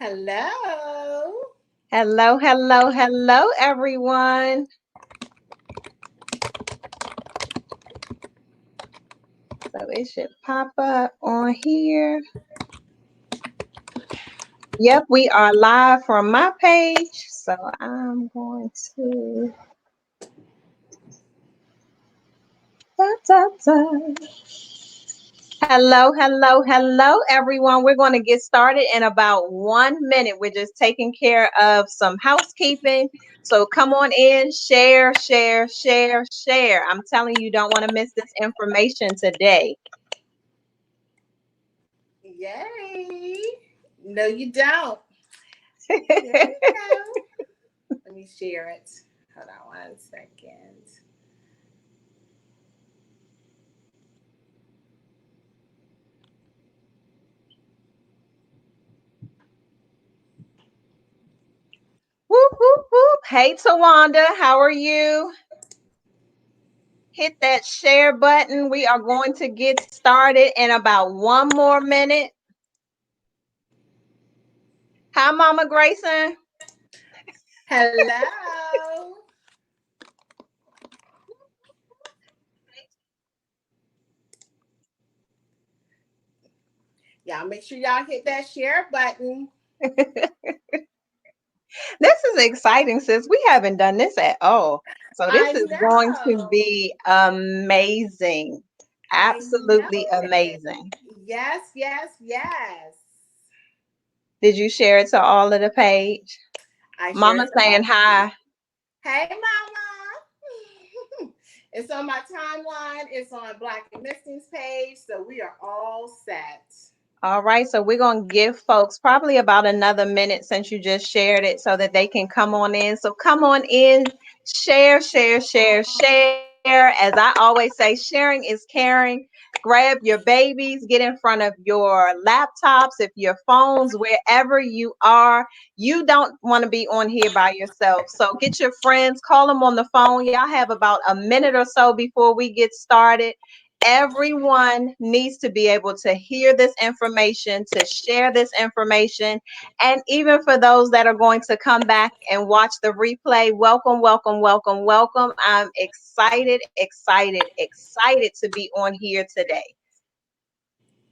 Hello. Hello, hello, hello, everyone. So it should pop up on here. Yep, we are live from my page. So I'm going to. Da, da, da. Hello, hello, hello, everyone. We're going to get started in about 1 minute. We're just taking care of some housekeeping. So come on in, share, share, share, share. I'm telling you, don't want to miss this information today. Yay. No, you don't. There we go. Let me share it. Hold on 1 second. Whoop, whoop, whoop. Hey, Tawanda, how are you? Hit that share button. We are going to get started in about 1 more minute. Hi, Mama Grayson. Hello. Y'all make sure y'all hit that share button. This is exciting, sis. We haven't done this at all. So this I is going to know. be amazing. I know Absolutely it. amazing. Yes, yes, yes. Did you share it to all of the page? I Mama shared it saying all. hi. Hey, Mama. It's on my timeline. It's on Black and Missing's page. So we are all set. All right, so we're going to give folks probably about another minute since you just shared it so that they can come on in. So come on in, share, share, share, share. As I always say, sharing is caring. Grab your babies, get in front of your laptops, if your phones, wherever you are. You don't want to be on here by yourself. So get your friends, call them on the phone. Y'all have about a minute or so before we get started. Everyone needs to be able to hear this information, to share this information. And even for those that are going to come back and watch the replay, welcome, welcome, welcome, welcome. I'm excited, excited, excited to be on here today.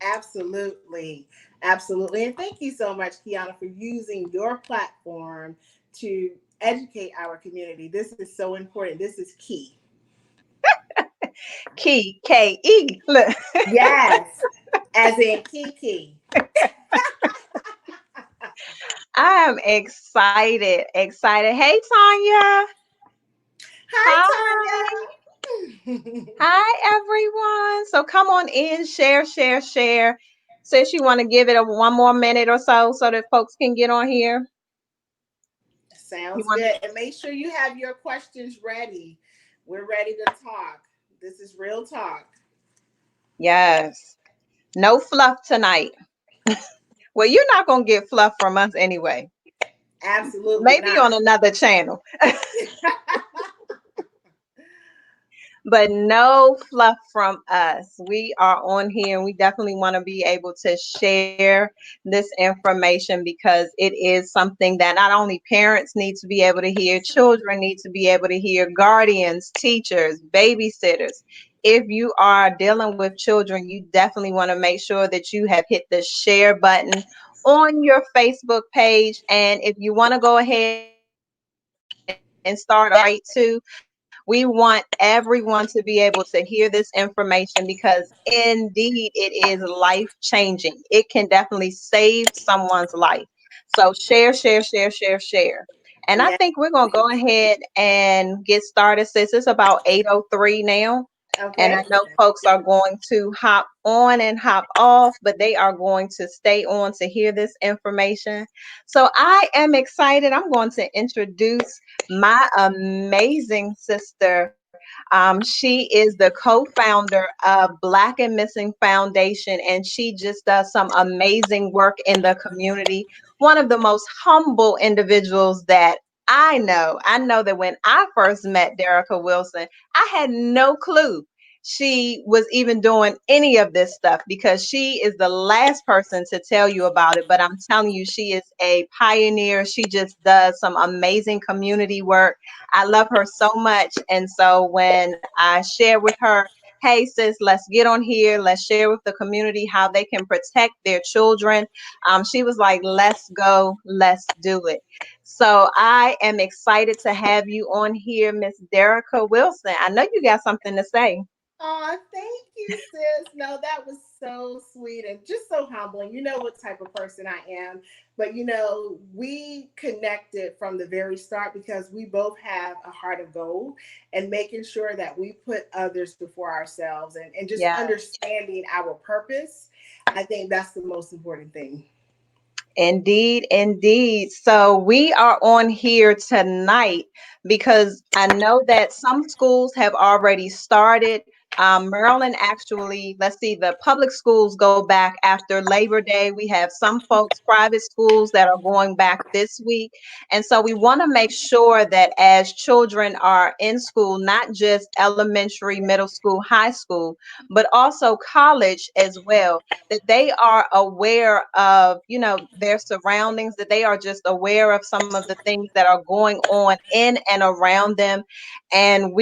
Absolutely. Absolutely. And thank you so much, Keona, for using your platform to educate our community. This is so important. This is key. Key, K-E. Look, Yes. As in Kiki. I am excited, excited. Hey, Tanya. Hi. Hi, Tanya. Hi, everyone. So come on in, share, share, share. Sis, you want to give it a 1 more minute or so that folks can get on here? You Sounds want? good. And make sure you have your questions ready. We're ready to talk. This is real talk. Yes. No fluff tonight. Well, you're not going to get fluff from us anyway. Absolutely Maybe not. on another channel. But no fluff from us. We are on here and we definitely want to be able to share this information because it is something that not only parents need to be able to hear, children need to be able to hear, guardians, teachers, babysitters. If you are dealing with children, you definitely want to make sure that you have hit the share button on your Facebook page. And if you want to go ahead and start right too, we want everyone to be able to hear this information because indeed it is life changing. It can definitely save someone's life. So share, share, share, share, share. And I Yeah. think we're going to go ahead and get started since it's about 8:03 now. And I Okay. know folks are going to hop on and hop off, but they are going to stay on to hear this information. So I am excited. I'm going to introduce my amazing sister. She is the co-founder of Black and Missing Foundation, and she just does some amazing work in the community. One of the most humble individuals that I know. I know that when I first met Derica Wilson, I had no clue. she was even doing any of this stuff, because she is the last person to tell you about it. But I'm telling you, she is a pioneer. She just does some amazing community work. I love her so much. And so when I share with her, hey, sis, let's get on here, let's share with the community how they can protect their children, she was like, let's go, let's do it. So I am excited to have you on here, Miss Derica Wilson. I know you got something to say. Oh, thank you, sis. No, that was so sweet and just so humbling. You know what type of person I am. But we connected from the very start because we both have a heart of gold and making sure that we put others before ourselves and just Yeah. understanding our purpose. I think that's the most important thing. Indeed, indeed. So we are on here tonight because I know that some schools have already started. Maryland, actually, let's see, the public schools go back after Labor Day. We have some folks, private schools, that are going back this week. And so we want to make sure that as children are in school, not just elementary, middle school, high school, but also college as well, that they are aware of, their surroundings, that they are just aware of some of the things that are going on in and around them. And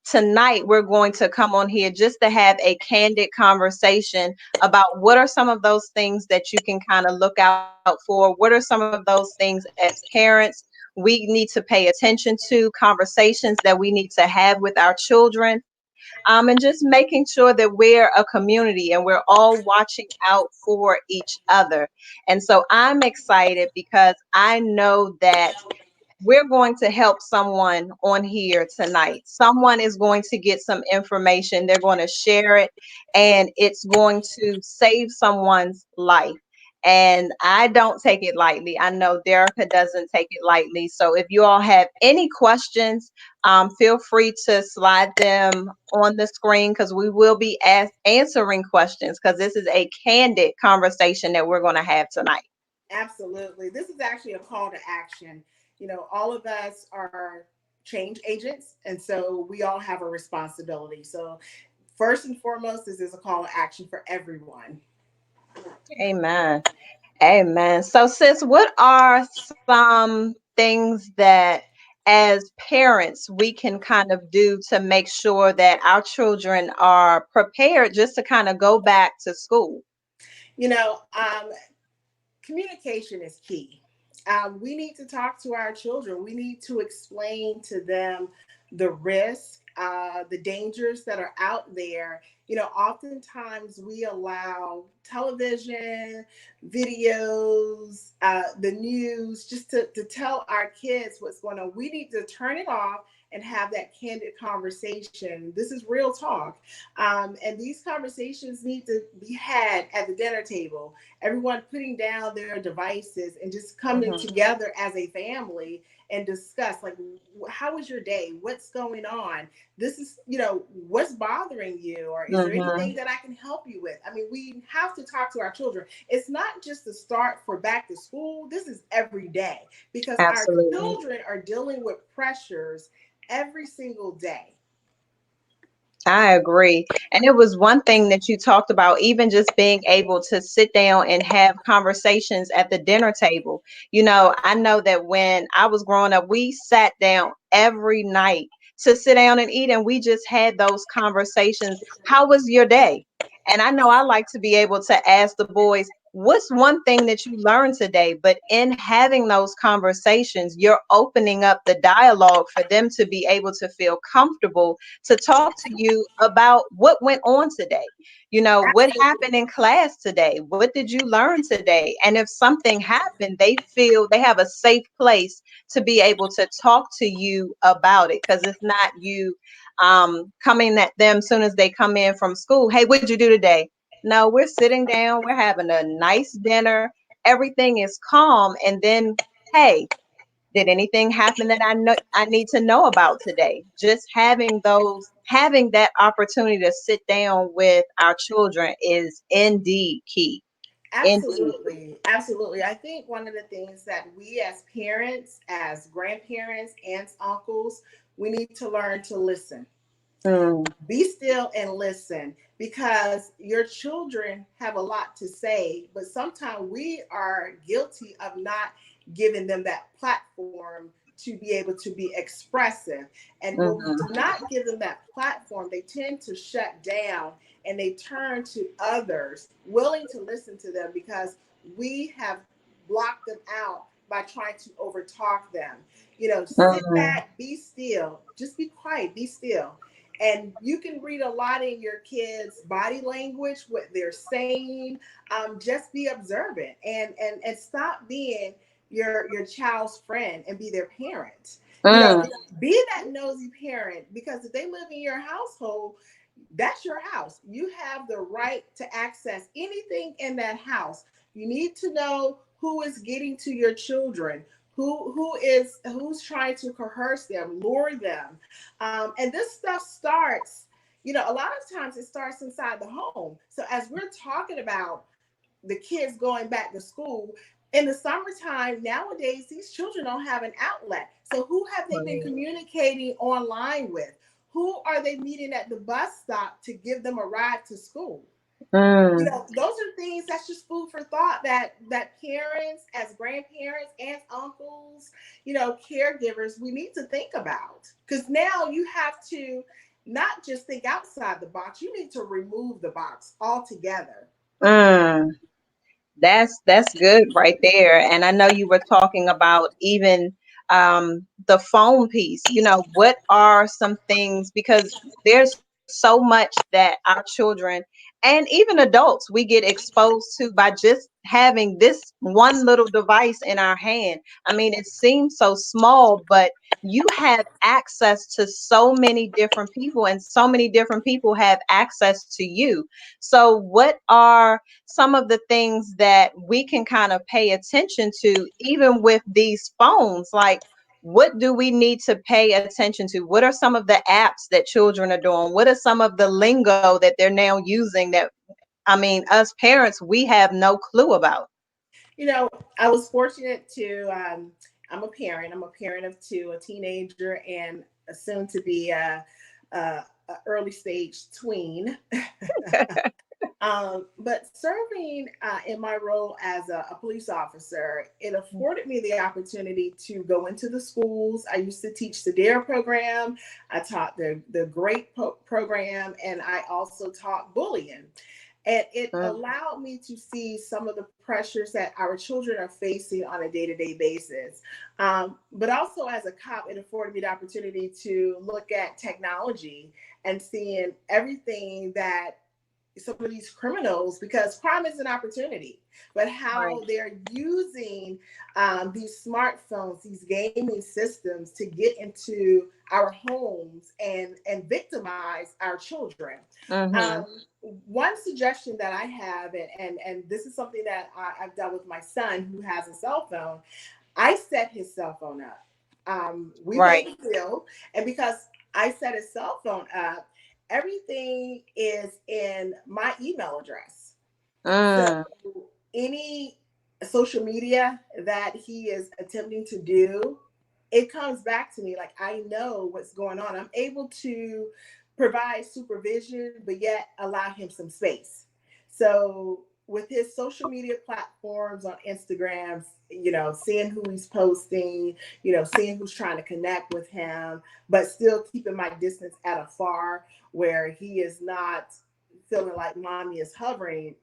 tonight we're going to come on here just to have a candid conversation about what are some of those things that you can kind of look out for. What are some of those things as parents we need to pay attention to, conversations that we need to have with our children, and just making sure that we're a community and we're all watching out for each other. And so I'm excited because I know that we're going to help someone on here tonight. Someone is going to get some information, they're going to share it, and it's going to save someone's life. And I don't take it lightly. I know Derica doesn't take it lightly. So if you all have any questions, feel free to slide them on the screen, because we will be answering questions, because this is a candid conversation that we're going to have tonight. Absolutely. This is actually a call to action. All of us are change agents, and so we all have a responsibility. So, first and foremost, this is a call to action for everyone. Amen. Amen. So, sis, what are some things that as parents we can kind of do to make sure that our children are prepared just to kind of go back to school? You know, um, Communication is key. We need to talk to our children. We need to explain to them the risk, the dangers that are out there. Oftentimes we allow television, videos, the news, just to tell our kids what's going on. We need to turn it off and have that candid conversation. This is real talk. And these conversations need to be had at the dinner table, everyone putting down their devices and just coming Hmm. together as a family and discuss, like, how was your day, what's going on, this is what's bothering you, or is there anything Hmm. that I can help you with. I mean, we have to talk to our children. It's not just the start for back to school, this is every day, because our Absolutely. children are dealing with pressures every single day. I agree. And it was one thing that you talked about, even just being able to sit down and have conversations at the dinner table. I know that when I was growing up, we sat down every night to sit down and eat, and we just had those conversations. How was your day? And I know I like to be able to ask the boys, what's one thing that you learned today? But in having those conversations, you're opening up the dialogue for them to be able to feel comfortable to talk to you about what went on today. What Absolutely. happened in class today? What did you learn today? And if something happened, they feel they have a safe place to be able to talk to you about it, because it's not you coming at them soon as they come in from school. Hey, what'd you do today? No, we're sitting down, we're having a nice dinner, everything is calm, and then, hey, did anything happen that I need to know about today? Just having that opportunity to sit down with our children is indeed key. Indeed. Absolutely. Absolutely. I think one of the things that we as parents, as grandparents, aunts, uncles, we need to learn to listen. Mm, Be still and listen, because your children have a lot to say, but sometimes we are guilty of not giving them that platform to be able to be expressive. And when we do mhm, not give them that platform, they tend to shut down and they turn to others willing to listen to them because we have blocked them out by trying to overtalk them. Sit mhm, back, be still, just be quiet, be still. And you can read a lot in your kids' body language, what they're saying. Just be observant and stop being your child's friend and be their parent. You know, mm, be that nosy parent, because if they live in your household, that's your house. You have the right to access anything in that house. You need to know who is getting to your children, who's trying to coerce them, lure them. And this stuff starts, a lot of times it starts inside the home. So as we're talking about the kids going back to school in the summertime, nowadays these children don't have an outlet. So who have they been communicating online with? Who are they meeting at the bus stop to give them a ride to school? mm. Those are things that's just food for thought, that parents, as grandparents, aunts, uncles, caregivers, we need to think about. Because now you have to not just think outside the box, you need to remove the box altogether. Mm. That's good right there. And I know you were talking about even the phone piece. What are some things, because there's so much that our children and even adults we get exposed to by just having this one little device in our hand. I mean, it seems so small, but you have access to so many different people, and so many different people have access to you. So, what are some of the things that we can kind of pay attention to, even with these phones? Like, what do we need to pay attention to? What are some of the apps that children are doing? What are some of the lingo that they're now using that, I mean, us parents, we have no clue about? I was fortunate to, I'm a parent of two, a teenager and a soon to be a early stage tween. But serving in my role as a police officer, it afforded me the opportunity to go into the schools. I used to teach the DARE program. I taught the GREAT program, and I also taught bullying. And it Mm, allowed me to see some of the pressures that our children are facing on a day-to-day basis. But also as a cop, it afforded me the opportunity to look at technology and seeing everything that some of these criminals, because crime is an opportunity, but right. how they're using these smartphones, these gaming systems to get into our homes and victimize our children. Mm-hmm. One suggestion that I have, and this is something that I've done with my son who has a cell phone. I set his cell phone up. We Right. made a deal, and because I set his cell phone up, everything is in my email address. So Mm, any social media that he is attempting to do, it comes back to me. Like, I know what's going on. I'm able to provide supervision, but yet allow him some space. So with his social media platforms on Instagram, seeing who he's posting, seeing who's trying to connect with him, but still keeping my distance at afar where he is not feeling like mommy is hovering.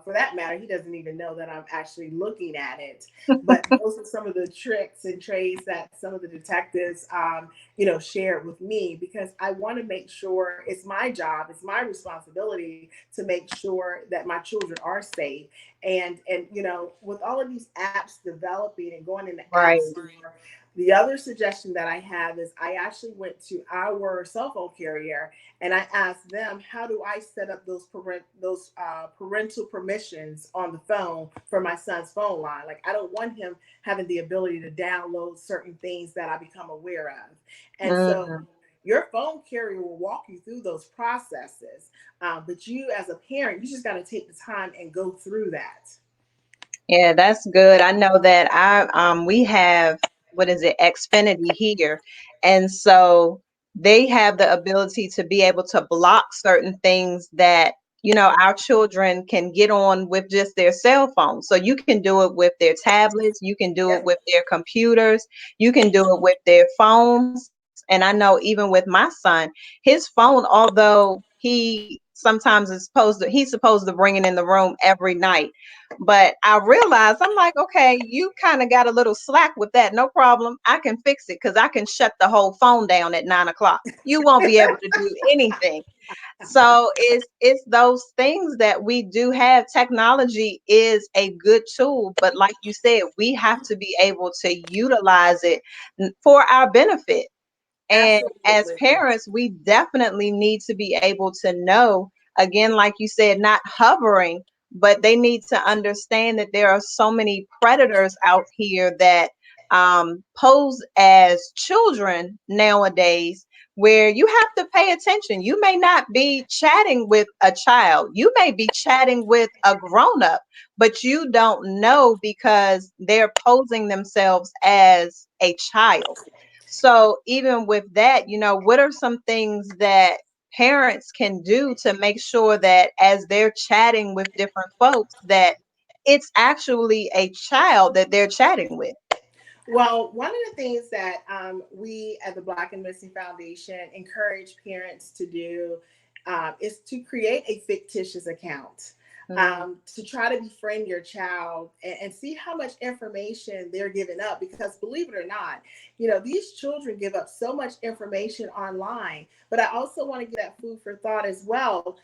For that matter, he doesn't even know that I'm actually looking at it. But those are some of the tricks and trades that some of the detectives, shared with me, because I want to make sure, it's my job, it's my responsibility to make sure that my children are safe. And with all of these apps developing and going in the app right. store, the other suggestion that I have is I actually went to our cell phone carrier and I asked them, how do I set up those parental permissions on the phone for my son's phone line? Like, I don't want him having the ability to download certain things that I become aware of. And so Mm. your phone carrier will walk you through those processes. But you, as a parent, you just got to take the time and go through that. Yeah, that's good. I know that I we have, what is it, Xfinity here. And so they have the ability to be able to block certain things that, our children can get on with just their cell phones. So you can do it with their tablets, you can do it Yep. with their computers, you can do it with their phones. And I know even with my son, his phone, although he sometimes he's supposed to bring it in the room every night. But I realized, I'm like, okay, you kind of got a little slack with that. No problem. I can fix it because I can shut the whole phone down at 9 o'clock. You won't be able to do anything. So it's those things that we do have. Technology is a good tool, but like you said, we have to be able to utilize it for our benefit. And as Absolutely. parents, we definitely need to be able to know, again, like you said, not hovering, but they need to understand that there are so many predators out here that pose as children nowadays, where you have to pay attention. You may not be chatting with a child, you may be chatting with a grown up, but you don't know because they're posing themselves as a child. So even with that, what are some things that parents can do to make sure that as they're chatting with different folks, that it's actually a child that they're chatting with? Well, one of the things that we at the Black and Missing Foundation encourage parents to do is to create a fictitious account. Mm, To try to befriend your child and see how much information they're giving up. Because believe it or not, these children give up so much information online. But I also want to give that food for thought as well.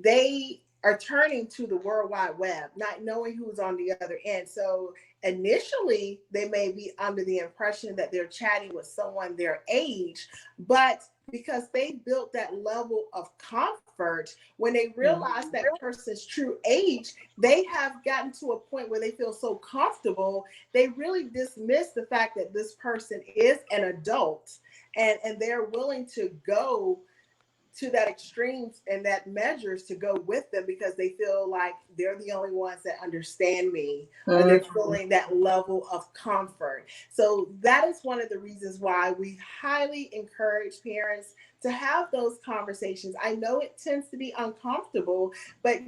They are turning to the World Wide Web, not knowing who's on the other end. So initially they may be under the impression that they're chatting with someone their age, but because they built that level of comfort, when they realize mm, that person's true age, they have gotten to a point where they feel so comfortable, they really dismiss the fact that this person is an adult, and they're willing to go to that extremes and that measures to go with them because they feel like they're the only ones that understand me, or they're mm, feeling that level of comfort. So that is one of the reasons why we highly encourage parents to have those conversations. I know it tends to be uncomfortable, but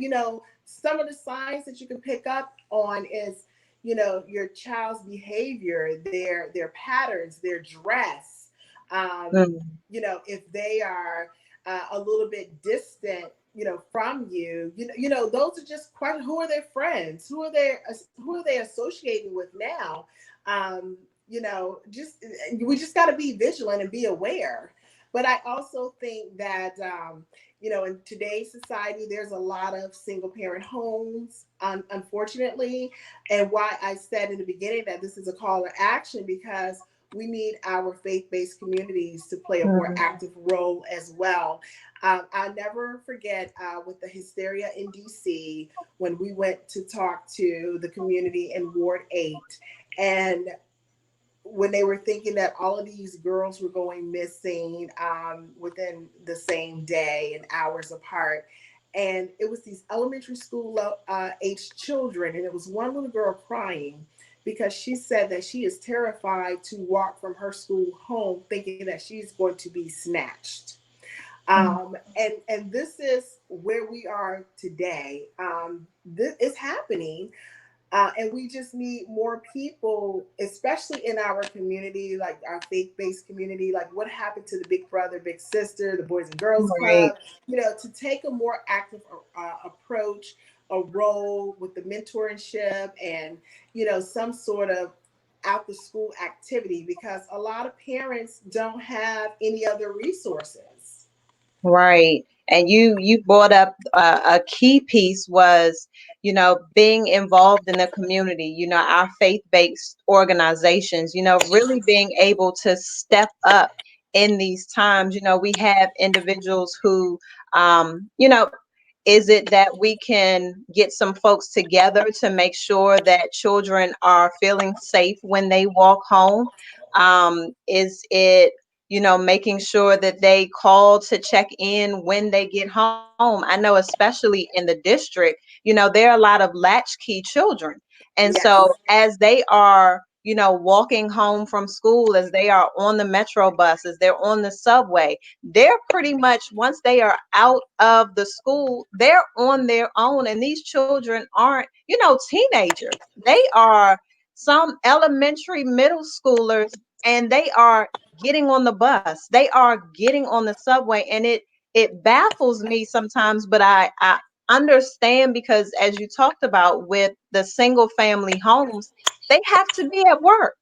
some of the signs that you can pick up on is your child's behavior, their patterns, their dress, um, mm, if they are a little bit distant, from you. Those are just questions. Who are their friends? Who are they associating with now? Just we just got to be vigilant and be aware. But I also think that in today's society, there's a lot of single parent homes, unfortunately, and why I said in the beginning that this is a call to action, because we need our faith-based communities to play a more mm. active role as well. I'll never forget with the hysteria in DC when we went to talk to the community in Ward 8, and when they were thinking that all of these girls were going missing within the same day and hours apart. And it was these elementary school age children. And it was one little girl crying because she said that she is terrified to walk from her school home thinking that she's going to be snatched. And this is where we are today. This is happening, and we just need more people, especially in our community, like our faith-based community. Like, what happened to the Big Brother, Big Sister, the Boys and Girls Right. Club? To take a more active approach, a role with the mentorship, and some sort of out the school activity, because a lot of parents don't have any other resources. Right. And you brought up a key piece was, being involved in the community, our faith-based organizations, really being able to step up in these times. We have individuals who, is it that we can get some folks together to make sure that children are feeling safe when they walk home? Is it making sure that they call to check in when they get home? I know, especially in the district, there are a lot of latchkey children. And so Yes. as they are, walking home from school, as they are on the metro buses, they're on the subway. They're pretty much, once they are out of the school, they're on their own. And these children aren't, teenagers. They are some elementary, middle schoolers, and they are getting on the bus. They are getting on the subway. And it baffles me sometimes, but I understand, because as you talked about with the single family homes, they have to be at work.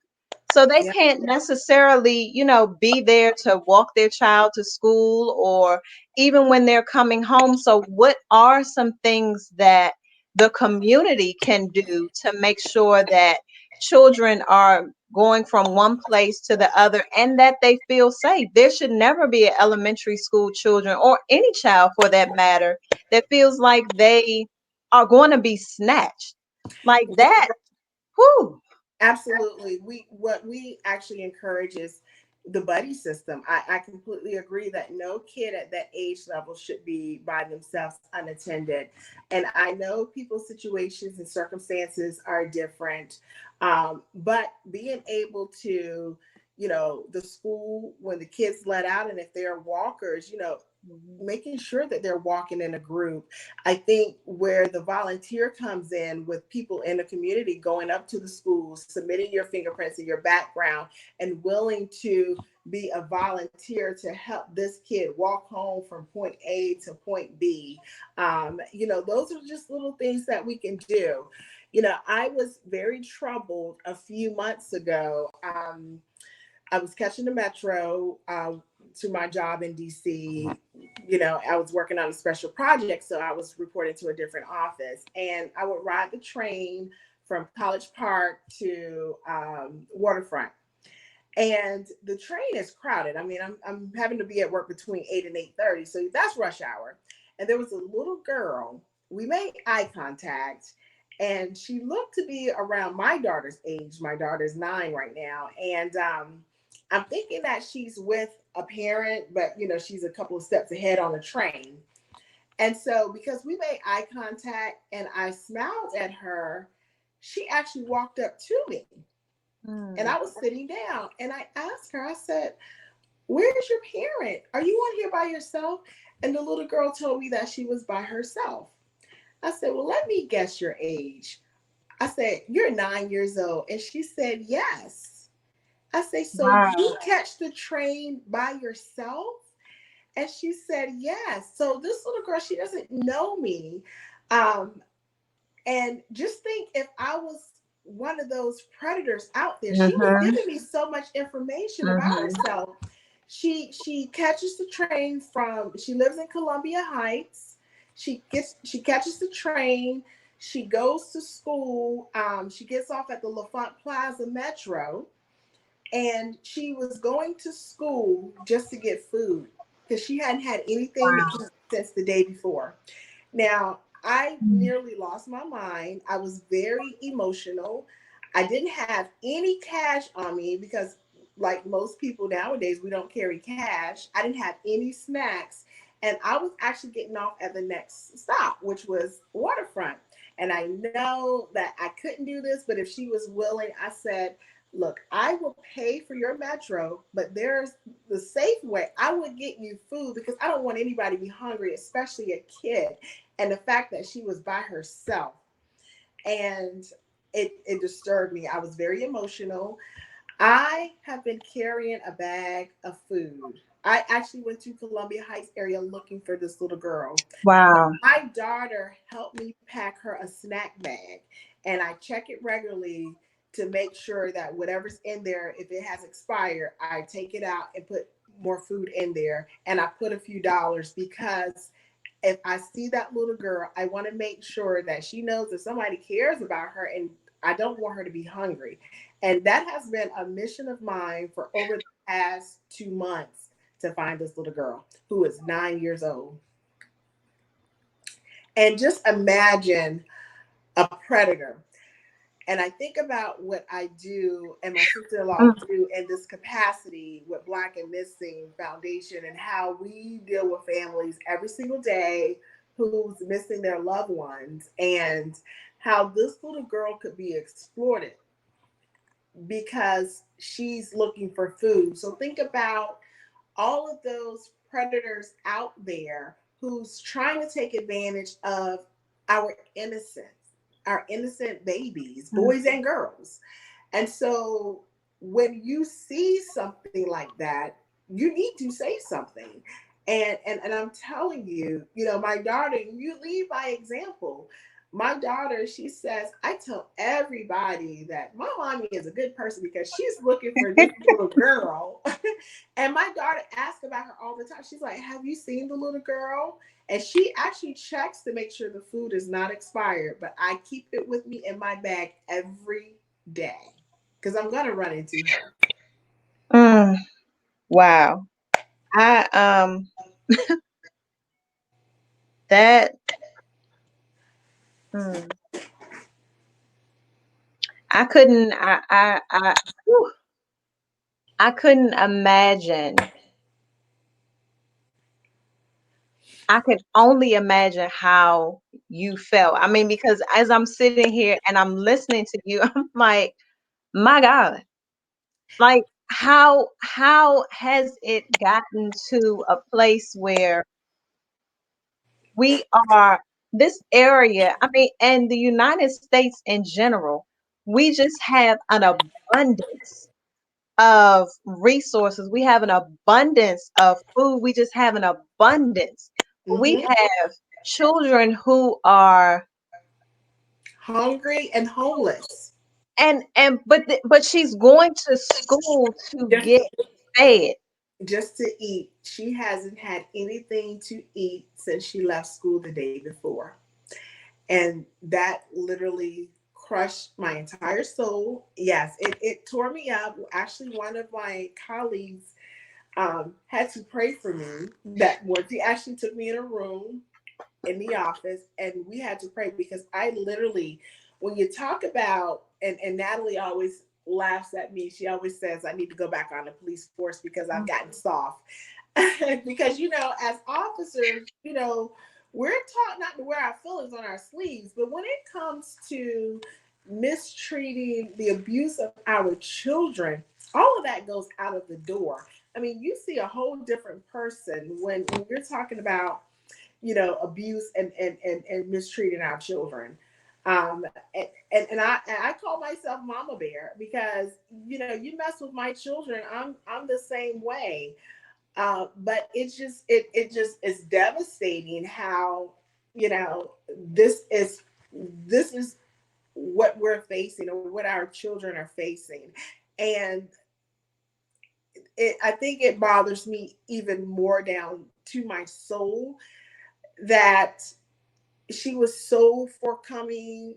So they Yeah, can't necessarily, be there to walk their child to school, or even when they're coming home. So what are some things that the community can do to make sure that children are going from one place to the other and that they feel safe? There should never be an elementary school children, or any child for that matter, that feels like they are going to be snatched. Like that, whew. absolutely. What we actually encourage is the buddy system. I completely agree that no kid at that age level should be by themselves unattended. And I know people's situations and circumstances are different. But being able to, the school, when the kids let out, and if they're walkers, making sure that they're walking in a group. I think where the volunteer comes in, with people in the community going up to the schools, submitting your fingerprints and your background, and willing to be a volunteer to help this kid walk home from point A to point B. Those are just little things that we can do. I was very troubled a few months ago. I was catching the metro to my job in DC. I was working on a special project, so I was reporting to a different office, and I would ride the train from College Park to Waterfront. And the train is crowded. I mean, I'm having to be at work between 8 and 8:30, so that's rush hour. And there was a little girl. We made eye contact, and she looked to be around my daughter's age. My daughter's 9 right now, and I'm thinking that she's with a parent, but she's a couple of steps ahead on the train. And so, because we made eye contact and I smiled at her, she actually walked up to me, and Mm. I was sitting down, and I asked her, I said, "Where's your parent? Are you on here by yourself?" And the little girl told me that she was by herself. I said, "Well, let me guess your age." I said, "You're 9 years old." And she said, "Yes." I say, "So Wow. you catch the train by yourself?" And she said, "Yes." So this little girl, she doesn't know me. Um, And just think, if I was one of those predators out there, she was Mhm. giving me so much information about Mhm. herself. She catches the train from, she lives in Columbia Heights. She catches the train. She goes to school. She gets off at the LaFont Plaza Metro, and she was going to school just to get food because she hadn't had anything to Wow. eat since the day before. Now, I nearly lost my mind. I was very emotional. I didn't have any cash on me because, like most people nowadays, we don't carry cash. I didn't have any snacks. And I was actually getting off at the next stop, which was Waterfront. And I know that I couldn't do this, but if she was willing, I said, "Look, I will pay for your metro, but there's the safe way. I would get you food because I don't want anybody to be hungry, especially a kid." And the fact that she was by herself, and it disturbed me. I was very emotional. I have been carrying a bag of food. I actually went to Columbia Heights area looking for this little girl. Wow. My daughter helped me pack her a snack bag, and I check it regularly to make sure that whatever's in there, if it has expired, I take it out and put more food in there. And I put a few dollars because if I see that little girl, I want to make sure that she knows that somebody cares about her, and I don't want her to be hungry. And that has been a mission of mine for over the past 2 months, to find this little girl who is 9 years old. And just imagine a predator. And I think about what I do and my sister-in-law Mm. do in this capacity with Black and Missing Foundation, and how we deal with families every single day who's missing their loved ones, and how this little girl could be exploited because she's looking for food. So think about all of those predators out there who's trying to take advantage of our innocence, our innocent babies, Mm. boys and girls. And so when you see something like that, you need to say something. And I'm telling you, my daughter, you lead by example. My daughter, she says, I tell everybody that my mommy is a good person because she's looking for this little girl. And my daughter asks about her all the time. She's like, have you seen the little girl? And she actually checks to make sure the food is not expired, but I keep it with me in my bag every day because I'm going to run into her. Mm, wow. I that mm, I couldn't whew, I couldn't imagine. I could only imagine how you felt. I mean, because as I'm sitting here and I'm listening to you, I'm like, my God, like how has it gotten to a place where we are this area, I mean, and the United States in general, we just have an abundance of resources. We have an abundance of food. We just have an abundance. We Hmm. have children who are Hungry and homeless. but she's going to school to Just get fed. just to eat. She hasn't had anything to eat since she left school the day before. And that literally crushed my entire soul. Yes, it tore me up. Actually, one of my colleagues had to pray for me that morning. She actually took me in a room in the office and we had to pray because I literally, when you talk about, and Natalie always laughs at me, she always says I need to go back on the police force because I've gotten soft. Because, as officers, we're taught not to wear our feelings on our sleeves, but when it comes to mistreating the abuse of our children, all of that goes out of the door. I mean, you see a whole different person when you're talking about abuse and mistreating our children. And I call myself Mama Bear because you mess with my children, I'm the same way. But it just is devastating how this is what we're facing or what our children are facing. And I think it bothers me even more down to my soul that she was so forthcoming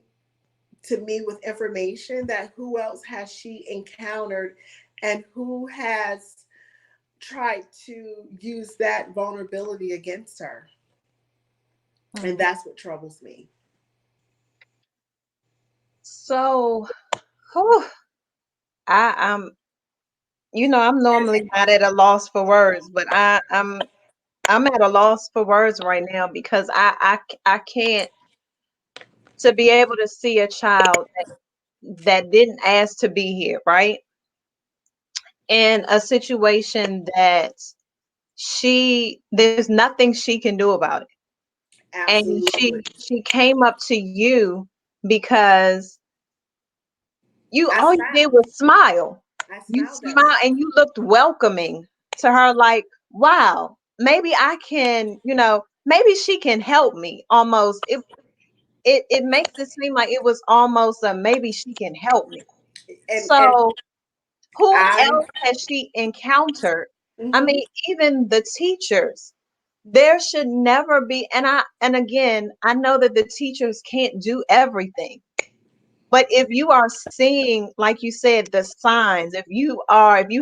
to me with information that who else has she encountered and who has tried to use that vulnerability against her. And Mm. that's what troubles me. So, whew, I'm I'm normally not at a loss for words, but I'm at a loss for words right now because I can't, to be able to see a child that didn't ask to be here, right? In a situation that there's nothing she can do about it. And Absolutely. she came up to you because I all you did smiled. was smile. I You smiled at smiled her. and you looked welcoming to her, like, wow, maybe I can, maybe she can help me almost. It makes it seem like it was almost a maybe she can help me. And So who I'm else has she encountered? I mhm, mean, even the teachers. There should never be, and again, I know that the teachers can't do everything. But if you are seeing, like you said, the signs, if you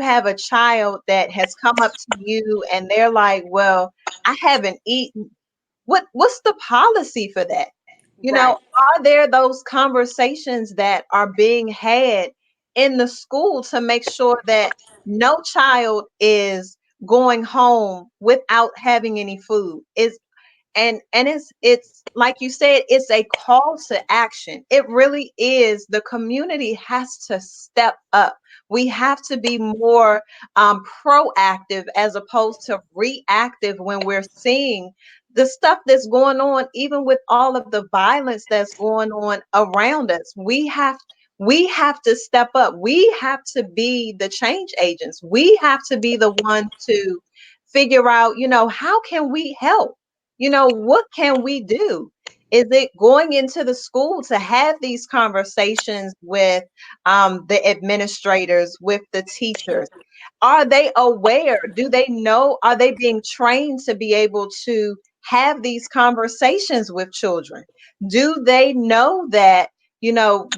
have a child that has come up to you and they're like, well, I haven't eaten, what's the policy for that? right. Are there those conversations that are being had in the school to make sure that no child is going home without having any food? And it's like you said, it's a call to action. It really is. The community has to step up. We have to be more proactive as opposed to reactive when we're seeing the stuff that's going on, even with all of the violence that's going on around us. We have to step up. We have to be the change agents. We have to be the one to figure out, how can we help? What can we do? Is it going into the school to have these conversations with the administrators, with the teachers? Are they aware? Do they know? Are they being trained to be able to have these conversations with children? Do they know that,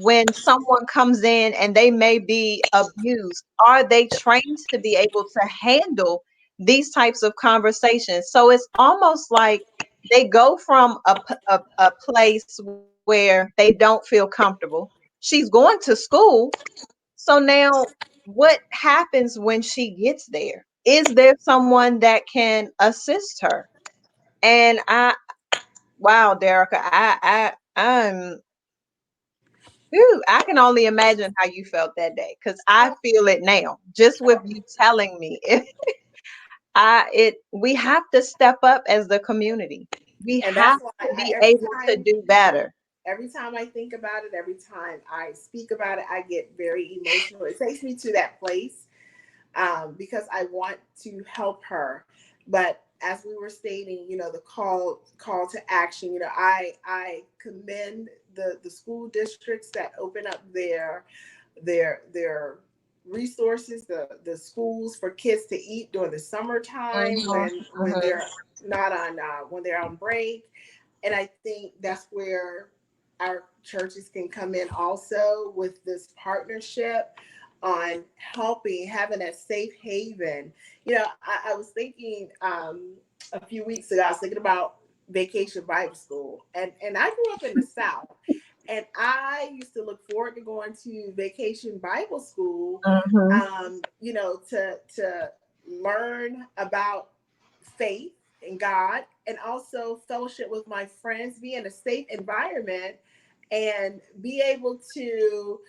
when someone comes in and they may be abused, are they trained to be able to handle these types of conversations? So it's almost like they go from a place where they don't feel comfortable. She's going to school. So now what happens when she gets there? Is there someone that can assist her? And wow, Derica, I can only imagine how you felt that day because I feel it now, just with you telling me. We have to step up as the community. We And have that's why to be every able to time do better. I think about it, every time I speak about it, I get very emotional. It takes me to that place, because I want to help her. But as we were stating, the call to action. I commend the school districts that open up their resources, the schools for kids to eat during the summertime Mhm, when mhm. they're not on when they're on break. And I think that's where our churches can come in also with this partnership on helping, having a safe haven. I was thinking a few weeks ago, I was thinking about Vacation Bible School, and I grew up in the South, and I used to look forward to going to Vacation Bible School, Mhm. to learn about faith in God, and also fellowship with my friends, be in a safe environment, and be able to,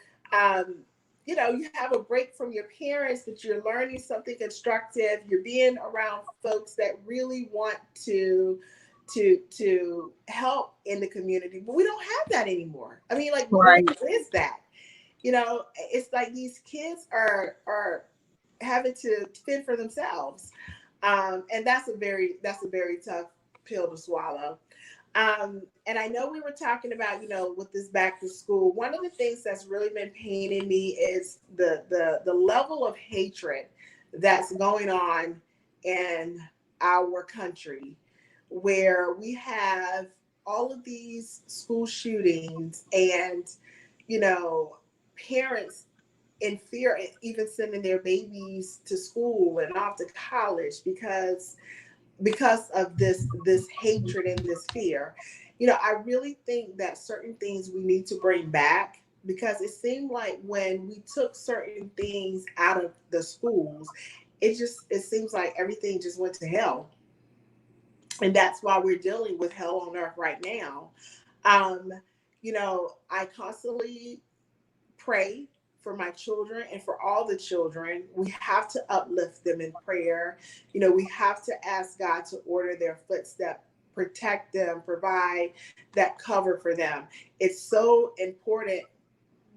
you have a break from your parents, but you're learning something constructive. You're being around folks that really want to help in the community, but we don't have that anymore. I mean, like, where Right. is that? It's like these kids are having to fend for themselves, and that's a very tough pill to swallow. And I know we were talking about, with this back to school, one of the things that's really been paining me is the level of hatred that's going on in our country, where we have all of these school shootings, and you know parents in fear, even sending their babies to school and off to college because of this hatred and this fear. I really think that certain things we need to bring back, because it seemed like when we took certain things out of the schools, it seems like everything just went to hell. And that's why we're dealing with hell on earth right now. um I constantly pray for my children and for all the children. We have to uplift them in prayer. We have to ask God to order their footsteps, protect them, provide that cover for them. It's so important,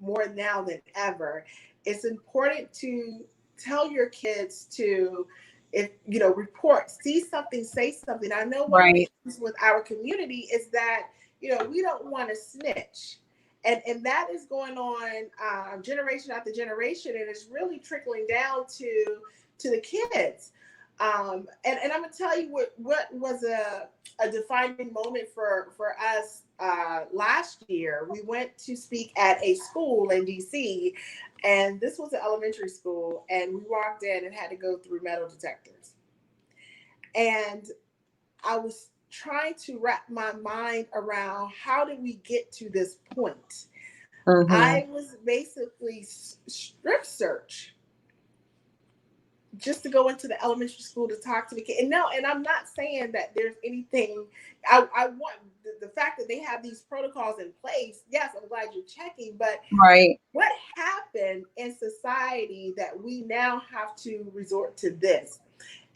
more now than ever. It's important to tell your kids to, if report, see something, say something. I know one of the Right. issues with our community is that we don't want to snitch, and that is going on, generation after generation, and it's really trickling down to the kids. And I'm gonna tell you what was a defining moment for us last year. We went to speak at a school in DC, and this was an elementary school, and we walked in and had to go through metal detectors. And I was trying to wrap my mind around, how did we get to this point? Mhm. I was basically strip searched just to go into the elementary school to talk to the kid. And no, and I'm not saying that there's anything. I want the fact that they have these protocols in place. Yes, I'm glad you're checking, but Right. what happened in society that we now have to resort to this?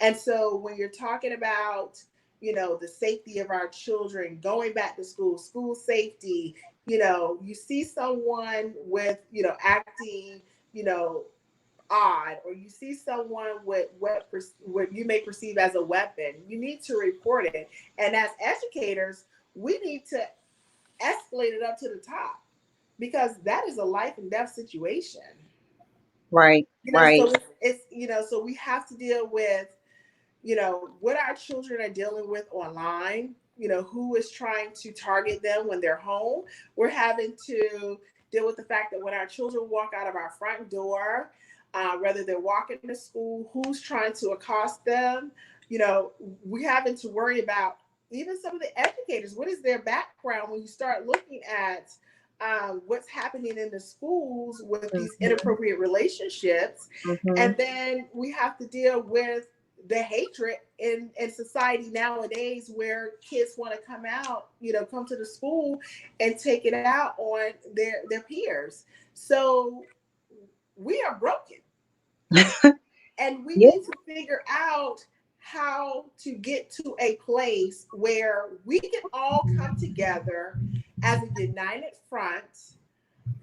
And so when you're talking about, the safety of our children, going back to school, school safety, you see someone with, acting, you know, odd, or you see someone with what you may perceive as a weapon, you need to report it. And as educators, we need to escalate it up to the top, because that is a life and death situation. Right. So Right. so we have to deal with, what our children are dealing with online, who is trying to target them when they're home. We're having to deal with the fact that when our children walk out of our front door, whether they're walking to school, who's trying to accost them. We're having to worry about even some of the educators. What is their background when you start looking at what's happening in the schools with these Hmm. inappropriate relationships? Hmm. And then we have to deal with the hatred in society nowadays, where kids want to come to the school and take it out on their peers. So we are broken, and we Yeah. need to figure out how to get to a place where we can all come together as a united front.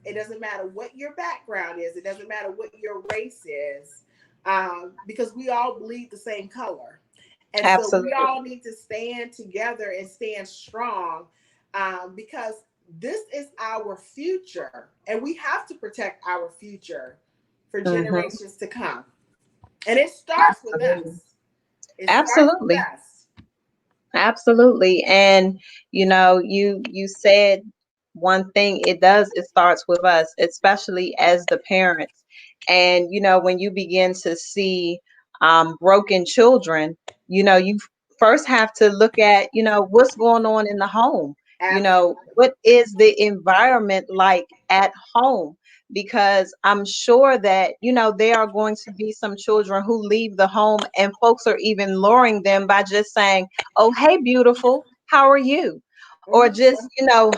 It doesn't matter what your background is. It doesn't matter what your race is, because we all bleed the same color. And so we Absolutely. all need to stand together and stand strong, because this is our future, and we have to protect our future for Hmm. generations to come. And it starts with Absolutely. us. It starts with Absolutely. us. Absolutely. And you said one thing, it does, it starts with us, especially as the parents. And when you begin to see broken children, you first have to look at, what's going on in the home. Absolutely. What is the environment like at home? Because I'm sure that, there are going to be some children who leave the home and folks are even luring them by just saying, "Oh, hey, beautiful, how are you?" Or Mhm. just,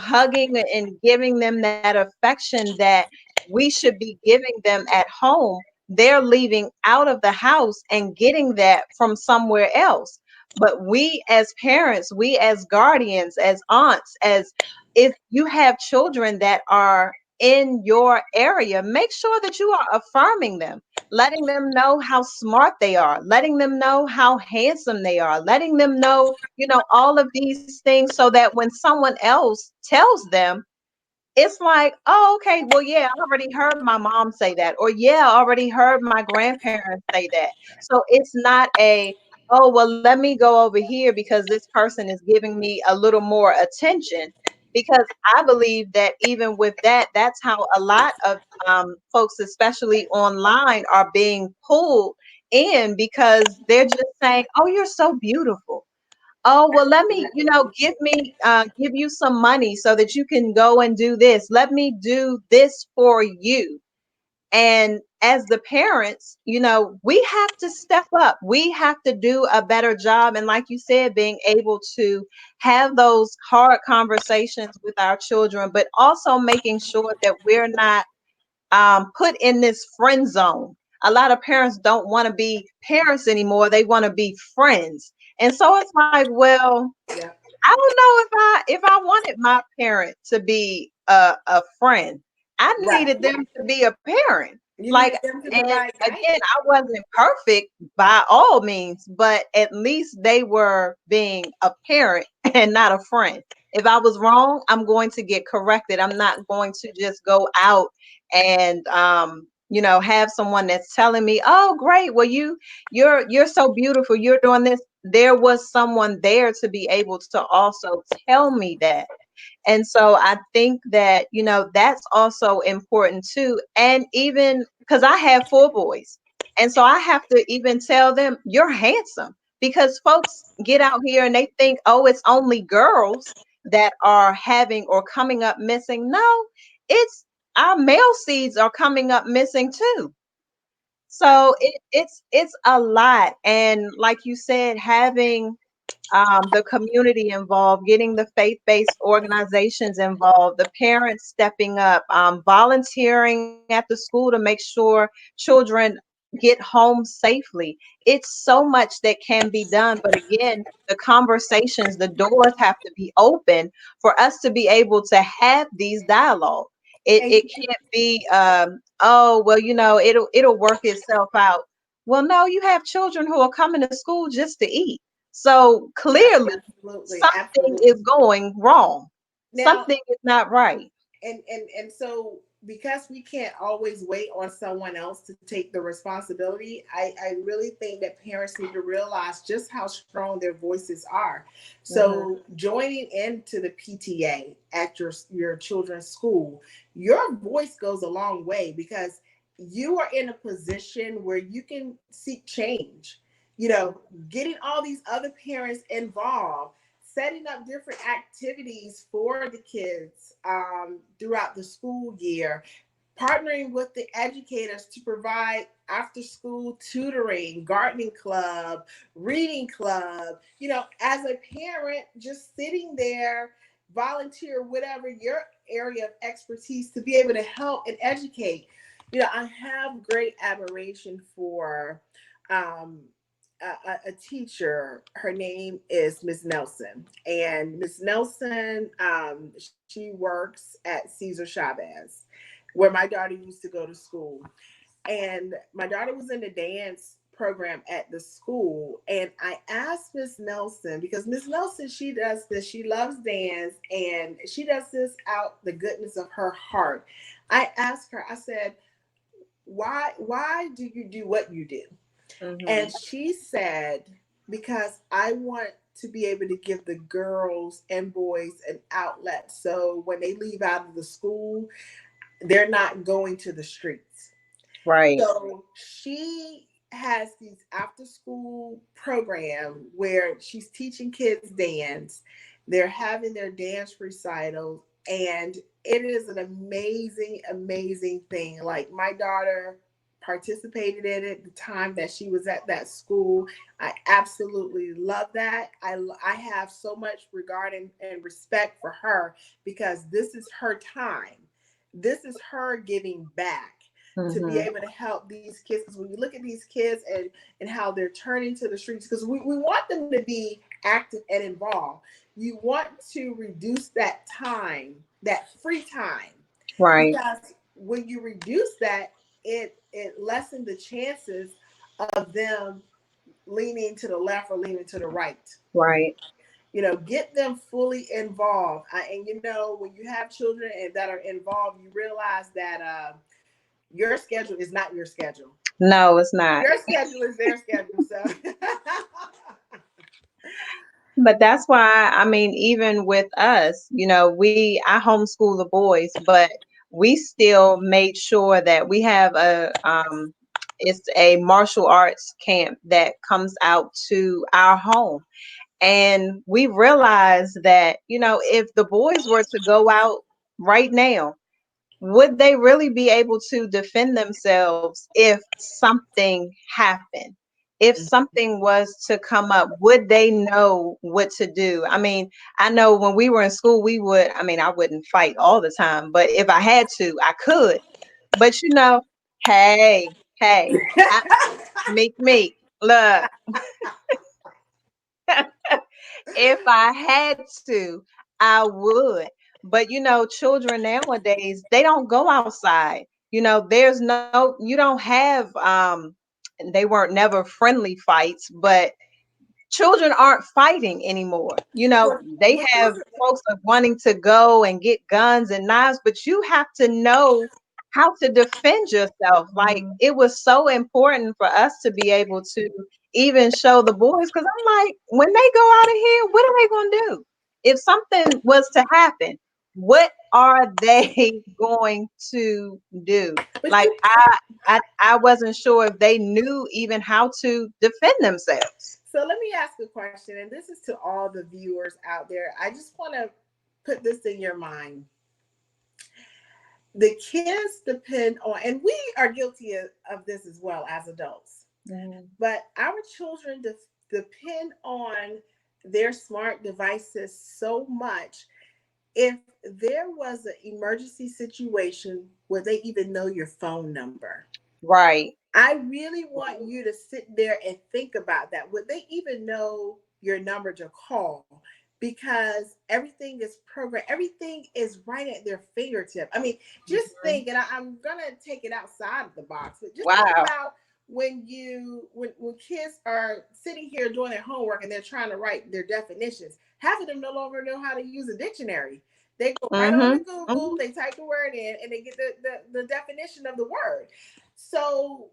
hugging and giving them that affection that we should be giving them at home. They're leaving out of the house and getting that from somewhere else. But we as parents, we as guardians, as aunts, as if you have children that are in your area, make sure that you are affirming them, letting them know how smart they are, letting them know how handsome they are, letting them know, all of these things so that when someone else tells them, it's like, "Oh, okay, well, yeah, I already heard my mom say that," or "Yeah, I already heard my grandparents say that." So it's not a, "Oh, well, let me go over here because this person is giving me a little more attention." Because I believe that even with that, that's how a lot of folks, especially online, are being pulled in because they're just saying, "Oh, you're so beautiful. Oh, well, let me, give you some money so that you can go and do this. Let me do this for you." And as the parents, we have to step up. We have to do a better job. And like you said, being able to have those hard conversations with our children, but also making sure that we're not put in this friend zone. A lot of parents don't want to be parents anymore. They want to be friends. And so it's like, well, Yeah. I don't know if I wanted my parent to be a friend. I Right. needed them to be a parent. You Like, needed them to and provide again, guidance. I wasn't perfect by all means, but at least they were being a parent and not a friend. If I was wrong, I'm going to get corrected. I'm not going to just go out and have someone that's telling me, "Oh, great, well, you're so beautiful, you're doing this." There was someone there to be able to also tell me that. And so I think that, that's also important too. And even because I have 4 boys. And so I have to even tell them, "You're handsome." Because folks get out here and they think, "Oh, it's only girls that are having or coming up missing." No, it's our male seeds are coming up missing too. So it's a lot, and like you said, having the community involved, getting the faith-based organizations involved, the parents stepping up, volunteering at the school to make sure children get home safely. It's so much that can be done, but again, the conversations, the doors have to be open for us to be able to have these dialogues. And It can't be oh well, it'll work itself out. Well, no, you have children who are coming to school just to eat. So clearly absolutely, something absolutely. is going wrong. Now, Something is not right. and so because we can't always wait on someone else to take the responsibility, I really think that parents need to realize just how strong their voices are. Mhm. So joining into the PTA at your children's school, your voice goes a long way because you are in a position where you can seek change. You know, getting all these other parents involved, setting up different activities for the kids throughout the school year, partnering with the educators to provide after school tutoring, gardening club, reading club. You know, as a parent, just sitting there, volunteer whatever your area of expertise to be able to help and educate. You know, I have great admiration for um, a teacher. Her name is Miss Nelson, and Miss Nelson, she works at Cesar Chavez, where my daughter used to go to school. And my daughter was in the dance program at the school, and I asked Miss Nelson, because Miss Nelson, she does this, she loves dance, and she does this out the goodness of her heart. I asked her, I said, why do you do what you do? And Mhm. she said, because I want to be able to give the girls and boys an outlet, so when they leave out of the school, they're not going to the streets. Right. So she has these after school program where she's teaching kids dance. They're having their dance recitals, and it is an amazing, amazing thing. Like, my daughter participated in it the time that she was at that school. I absolutely love that. I have so much regard and respect for her because this is her time. This is her giving back to be Mhm. able to help these kids. Because when you look at these kids and how they're turning to the streets, because we want them to be active and involved, you want to reduce that time, that free time, Right. because when you reduce that, it lessens the chances of them leaning to the left or leaning to the right. Right. You know, get them fully involved. And you know, when you have children and that are involved, you realize that your schedule is not your schedule. No, it's not. Your schedule is their schedule. So But that's why, I mean, even with us, I homeschool the boys, but we still made sure that we have it's a martial arts camp that comes out to our home. And we realized that, if the boys were to go out right now, would they really be able to defend themselves if something happened? If something was to come up, would they know what to do? I mean, I know when we were in school, I wouldn't fight all the time, but if I had to, I could. But hey, hey, I, me, look, if I had to, I would. But children nowadays, they don't go outside. You don't have they weren't never friendly fights, but children aren't fighting anymore. They well, have children, folks are wanting to go and get guns and knives, but you have to know how to defend yourself. Like, it was so important for us to be able to even show the boys, because I'm like, when they go out of here, what are they going to do? If something was to happen, what are they going to do? but Like, you. I wasn't sure if they knew even how to defend themselves. So let me ask a question, and this is to all the viewers out there. I just want to put this in your mind. the kids depend on, and we are guilty of this as well as adults, Mm. but our children depend on their smart devices so much. If there was an emergency situation, would they even know your phone number? Right. I really want you to sit there and think about that. Would they even know your number to call? Because everything is programmed, everything is right at their fingertip. I mean, just Mhm. think, and I'm gonna take it outside of the box, but just think Wow. about when kids are sitting here doing their homework and they're trying to write their definitions. Half of them no longer know how to use a dictionary. They go right on to Mhm. Google, Mhm. they type the word in, and they get the definition of the word. So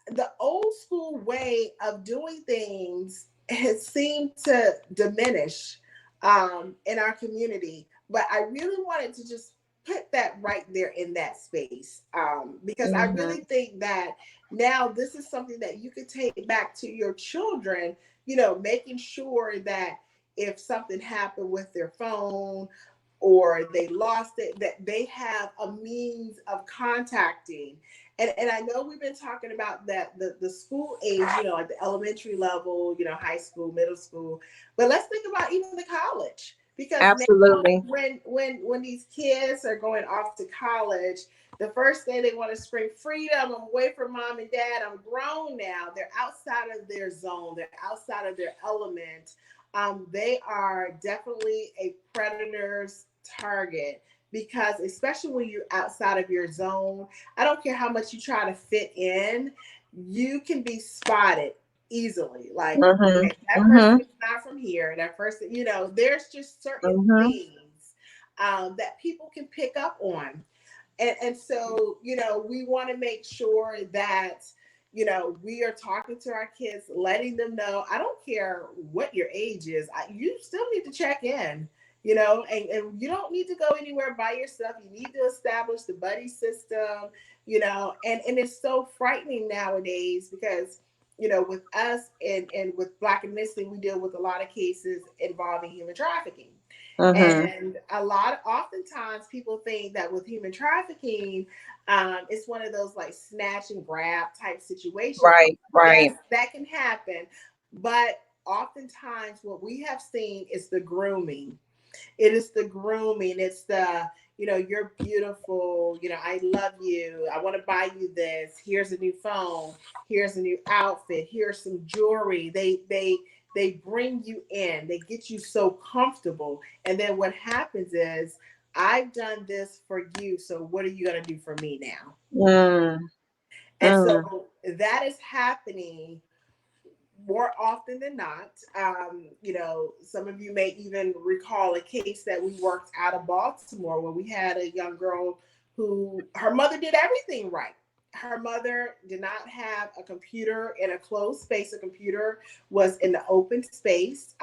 the old school way of doing things has seemed to diminish in our community. But I really wanted to just put that right there in that space, because I really Mhm. think that now this is something that you could take back to your children, making sure that if something happened with their phone or they lost it, that they have a means of contacting. And I know we've been talking about that the school age, like the elementary level, high school, middle school, but let's think about even the college, because now Absolutely. when these kids are going off to college, the first day they want to scream freedom, I'm away from mom and dad, I'm grown now. They're outside of their zone, they're outside of their element. They are definitely a predator's target, because especially when you're outside of your zone, I don't care how much you try to fit in, you can be spotted easily. Like, Mhm. okay, that person Mhm. is not from here. That person, there's just certain Mhm. things that people can pick up on. And so, we want to make sure that, we are talking to our kids, letting them know, I don't care what your age is, you still need to check in, and you don't need to go anywhere by yourself. You need to establish the buddy system, and it's so frightening nowadays because, with us and with Black and Missing, we deal with a lot of cases involving human trafficking. Mhm. And oftentimes people think that with human trafficking, it's one of those like snatch and grab type situations. Right. Yes, Right. that can happen. But oftentimes what we have seen is the grooming. It is the grooming. It's the, you're beautiful. I love you. I want to buy you this. Here's a new phone. Here's a new outfit. Here's some jewelry. They bring you in. They get you so comfortable. And then what happens is, I've done this for you. So what are you going to do for me now? Mm. And Mm. so that is happening more often than not. Some of you may even recall a case that we worked out of Baltimore where we had a young girl who her mother did everything right. Her mother did not have a computer in a closed space. A computer was in the open space.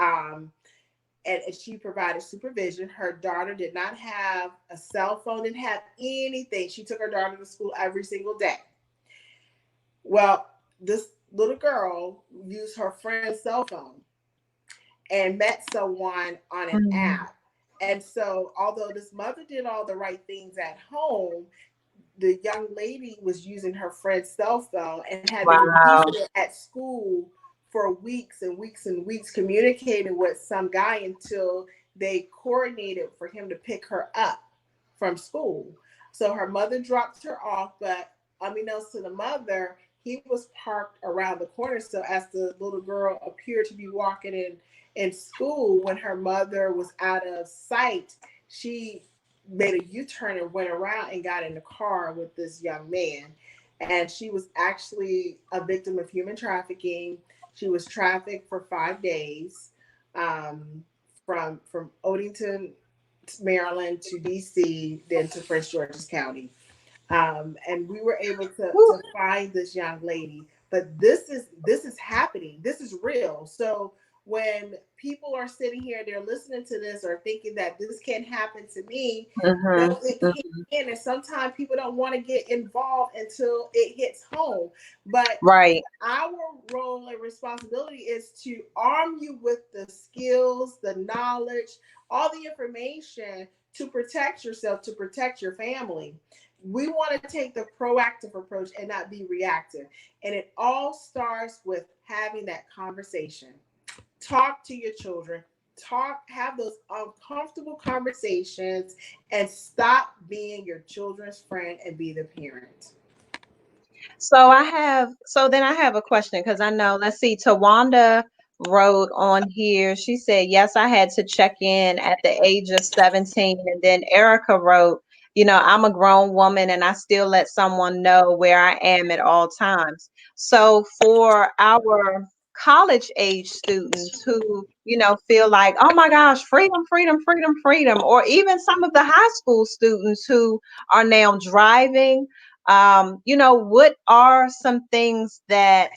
And she provided supervision. Her daughter did not have a cell phone, didn't have anything. She took her daughter to school every single day. Well, this little girl used her friend's cell phone and met someone on an Mm. app. And so, although this mother did all the right things at home, the young lady was using her friend's cell phone and had been using Wow. it at school for weeks and weeks and weeks, communicating with some guy until they coordinated for him to pick her up from school. So her mother dropped her off, but unbeknownst to the mother, he was parked around the corner. So as the little girl appeared to be walking in school, when her mother was out of sight, she made a U-turn and went around and got in the car with this young man. And she was actually a victim of human trafficking. She was trafficked for 5 days, um, from Odenton, Maryland to DC, then to Prince George's County. And we were able to Woo. find this young lady. But this is happening. This is real. So when people are sitting here, they're listening to this or thinking that this can't happen to me, no, Mhm. it Mhm. can. And sometimes people don't want to get involved until it hits home. But Right. our role and responsibility is to arm you with the skills, the knowledge, all the information to protect yourself, to protect your family. We want to take the proactive approach and not be reactive. And it all starts with having that conversation. Talk to your children. Have those uncomfortable conversations and stop being your children's friend and be the parent. So then I have a question because I know, let's see, Tawanda wrote on here. She said, yes, I had to check in at the age of 17. And then Erica wrote, I'm a grown woman and I still let someone know where I am at all times. So for our college age students who, feel like, oh my gosh, freedom, freedom, freedom, freedom, or even some of the high school students who are now driving, what are some things that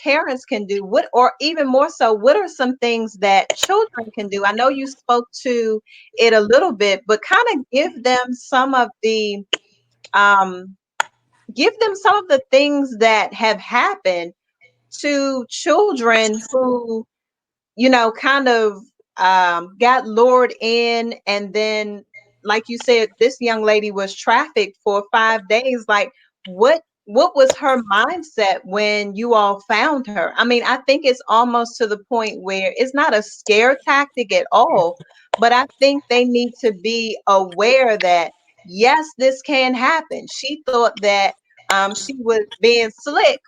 parents can do? What, or even more so, what are some things that children can do? I know you spoke to it a little bit, but kind of um, give them some of the things that have happened to children who, kind of got lured in. And then, like you said, this young lady was trafficked for 5 days. Like, what was her mindset when you all found her? I mean, I think it's almost to the point where it's not a scare tactic at all, but I think they need to be aware that, yes, this can happen. She thought that she was being slick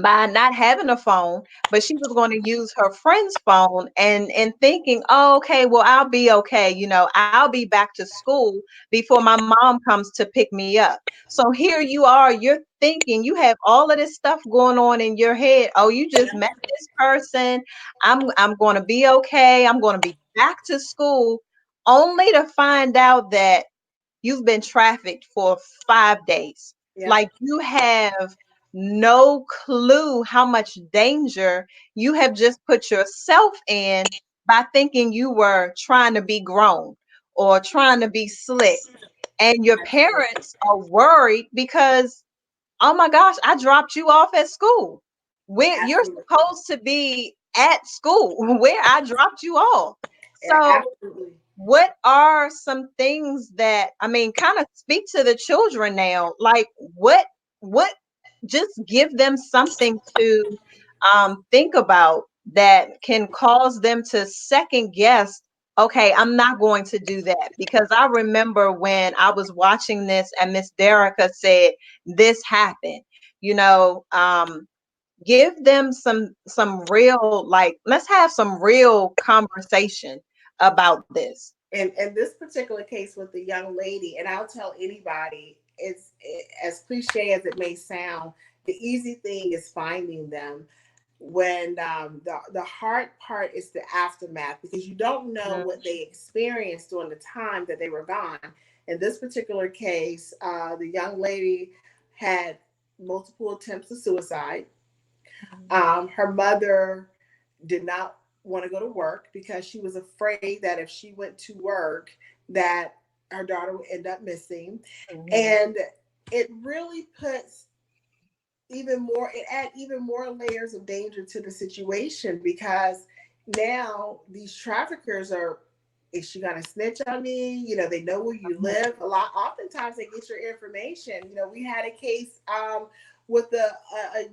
by not having a phone, but she was going to use her friend's phone, and thinking, oh, okay, well, I'll be okay. I'll be back to school before my mom comes to pick me up. So here you are, you're thinking you have all of this stuff going on in your head. Oh, you just met this person. I'm going to be okay. I'm going to be back to school, only to find out that you've been trafficked for 5 days. Yep, Like, you have no clue how much danger you have just put yourself in by thinking you were trying to be grown or trying to be slick. And your absolutely. parents are worried because, oh my gosh, I dropped you off at school. Where you're Absolutely. supposed to be at school, where I dropped you off. So Absolutely. what are some things that, I mean, kind of speak to the children now? Like, what just give them something to think about that can cause them to second guess, okay, I'm not going to do that. Because I remember when I was watching this and Miss Derica said this happened, you know, give them some real, like, let's have some real conversation about this. In this particular case with the young lady, and I'll tell anybody, as cliche as it may sound, the easy thing is finding them. When the hard part is the aftermath, because you don't know Mhm, what they experienced during the time that they were gone. In this particular case, the young lady had multiple attempts of suicide. Her mother did not want to go to work because she was afraid that if she went to work, that her daughter would end up missing. mhm, And it really puts it add even more layers of danger to the situation, because now these traffickers are, is she gonna snitch on me? They know where you mhm, live. Oftentimes they get your information. We had a case with a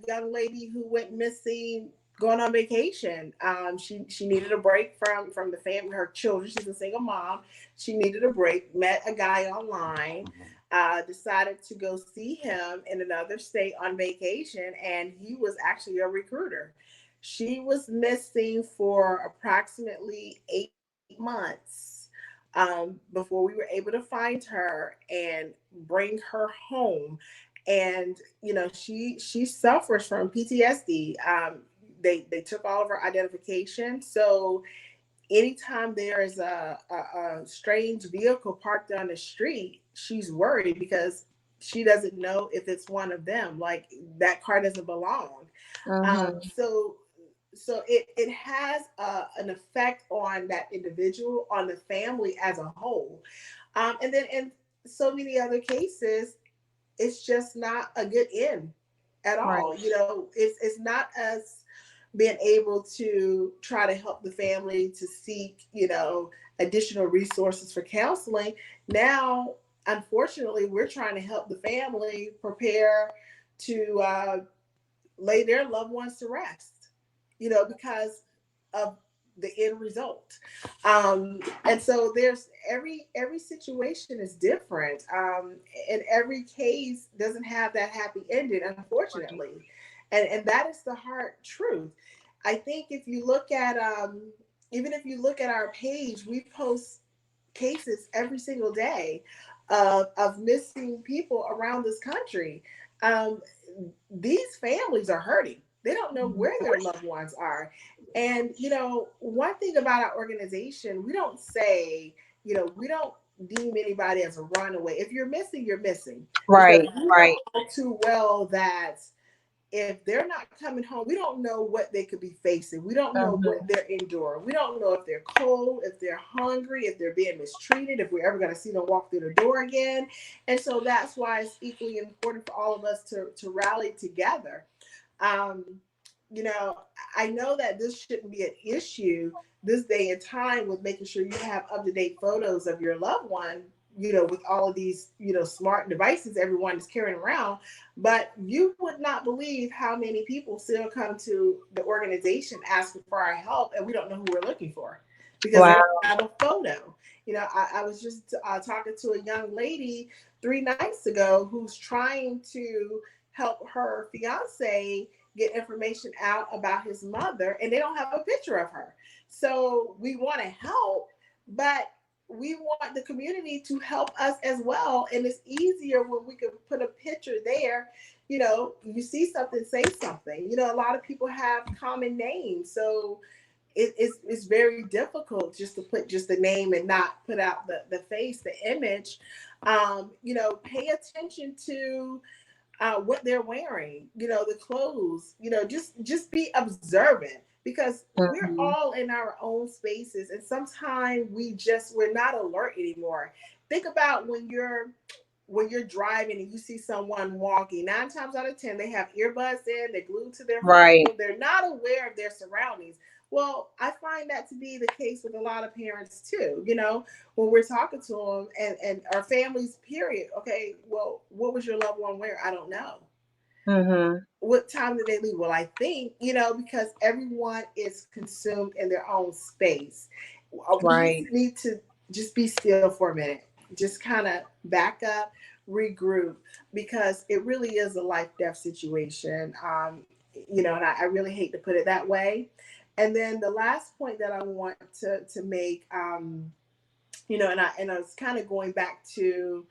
young lady who went missing going on vacation. She needed a break from the family, her children. She's a single mom. She needed a break, met a guy online, decided to go see him in another state on vacation, and he was actually a recruiter. She was missing for approximately 8 months before we were able to find her and bring her home. And she suffers from PTSD. They took all of her identification, so anytime there is a strange vehicle parked on the street, she's worried because she doesn't know if it's one of them. Like, that car doesn't belong. Um, mhm. so it has an effect on that individual, on the family as a whole. And then in so many other cases, it's just not a good end at Right. all. It's not us being able to try to help the family to seek, additional resources for counseling. Now unfortunately, we're trying to help the family prepare to lay their loved ones to rest, because of the end result. And so there's every situation is different, and every case doesn't have that happy ending, unfortunately, and that is the hard truth. I think if you look at even if you look at our page, we post cases every single day of missing people around this country. Um, these families are hurting. They don't know where their loved ones are. And, one thing about our organization, we don't say, we don't deem anybody as a runaway. If you're missing, you're missing. Because Right, we know right. all too well that if they're not coming home, we don't know what they could be facing. We don't know what Mhm. they're enduring. We don't know if they're cold, if they're hungry, if they're being mistreated, if we're ever going to see them walk through the door again. And so that's why it's equally important for all of us to rally together. Um, you know, I know that this shouldn't be an issue this day and time with making sure you have up to date photos of your loved one, with all of these, smart devices everyone is carrying around. But you would not believe how many people still come to the organization asking for our help, and we don't know who we're looking for because they Wow. don't have a photo. I was just talking to a young lady 3 nights ago who's trying to help her fiance get information out about his mother, and they don't have a picture of her. So we want to help, but we want the community to help us as well. And it's easier when we can put a picture there. You see something, say something. A lot of people have common names. So it's very difficult just to put just the name and not put out the face, the image. Pay attention to what they're wearing, the clothes, just be observant because we're Mhm. all in our own spaces, and sometimes we're not alert anymore. Think about when you're driving and you see someone walking. 9 times out of 10, they have earbuds in, they're glued to their Right. phone, they're not aware of their surroundings. Well, I find that to be the case with a lot of parents too. When we're talking to them and our families, period. Okay, well, what was your loved one wear? I don't know. Mhm. What time did they leave? Well, I think, because everyone is consumed in their own space. We Right. need to just be still for a minute, just kind of back up, regroup, because it really is a life death situation. And I really hate to put it that way. And then the last point that I want to make, and I was kind of going back to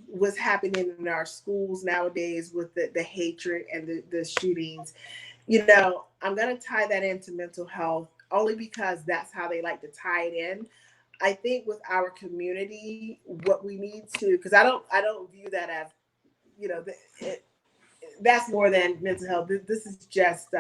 what's happening in our schools nowadays with the hatred and the shootings. I'm going to tie that into mental health only because that's how they like to tie it in. I think with our community, what we need to, because I don't view that as, you know, it, that's more than mental health. This is just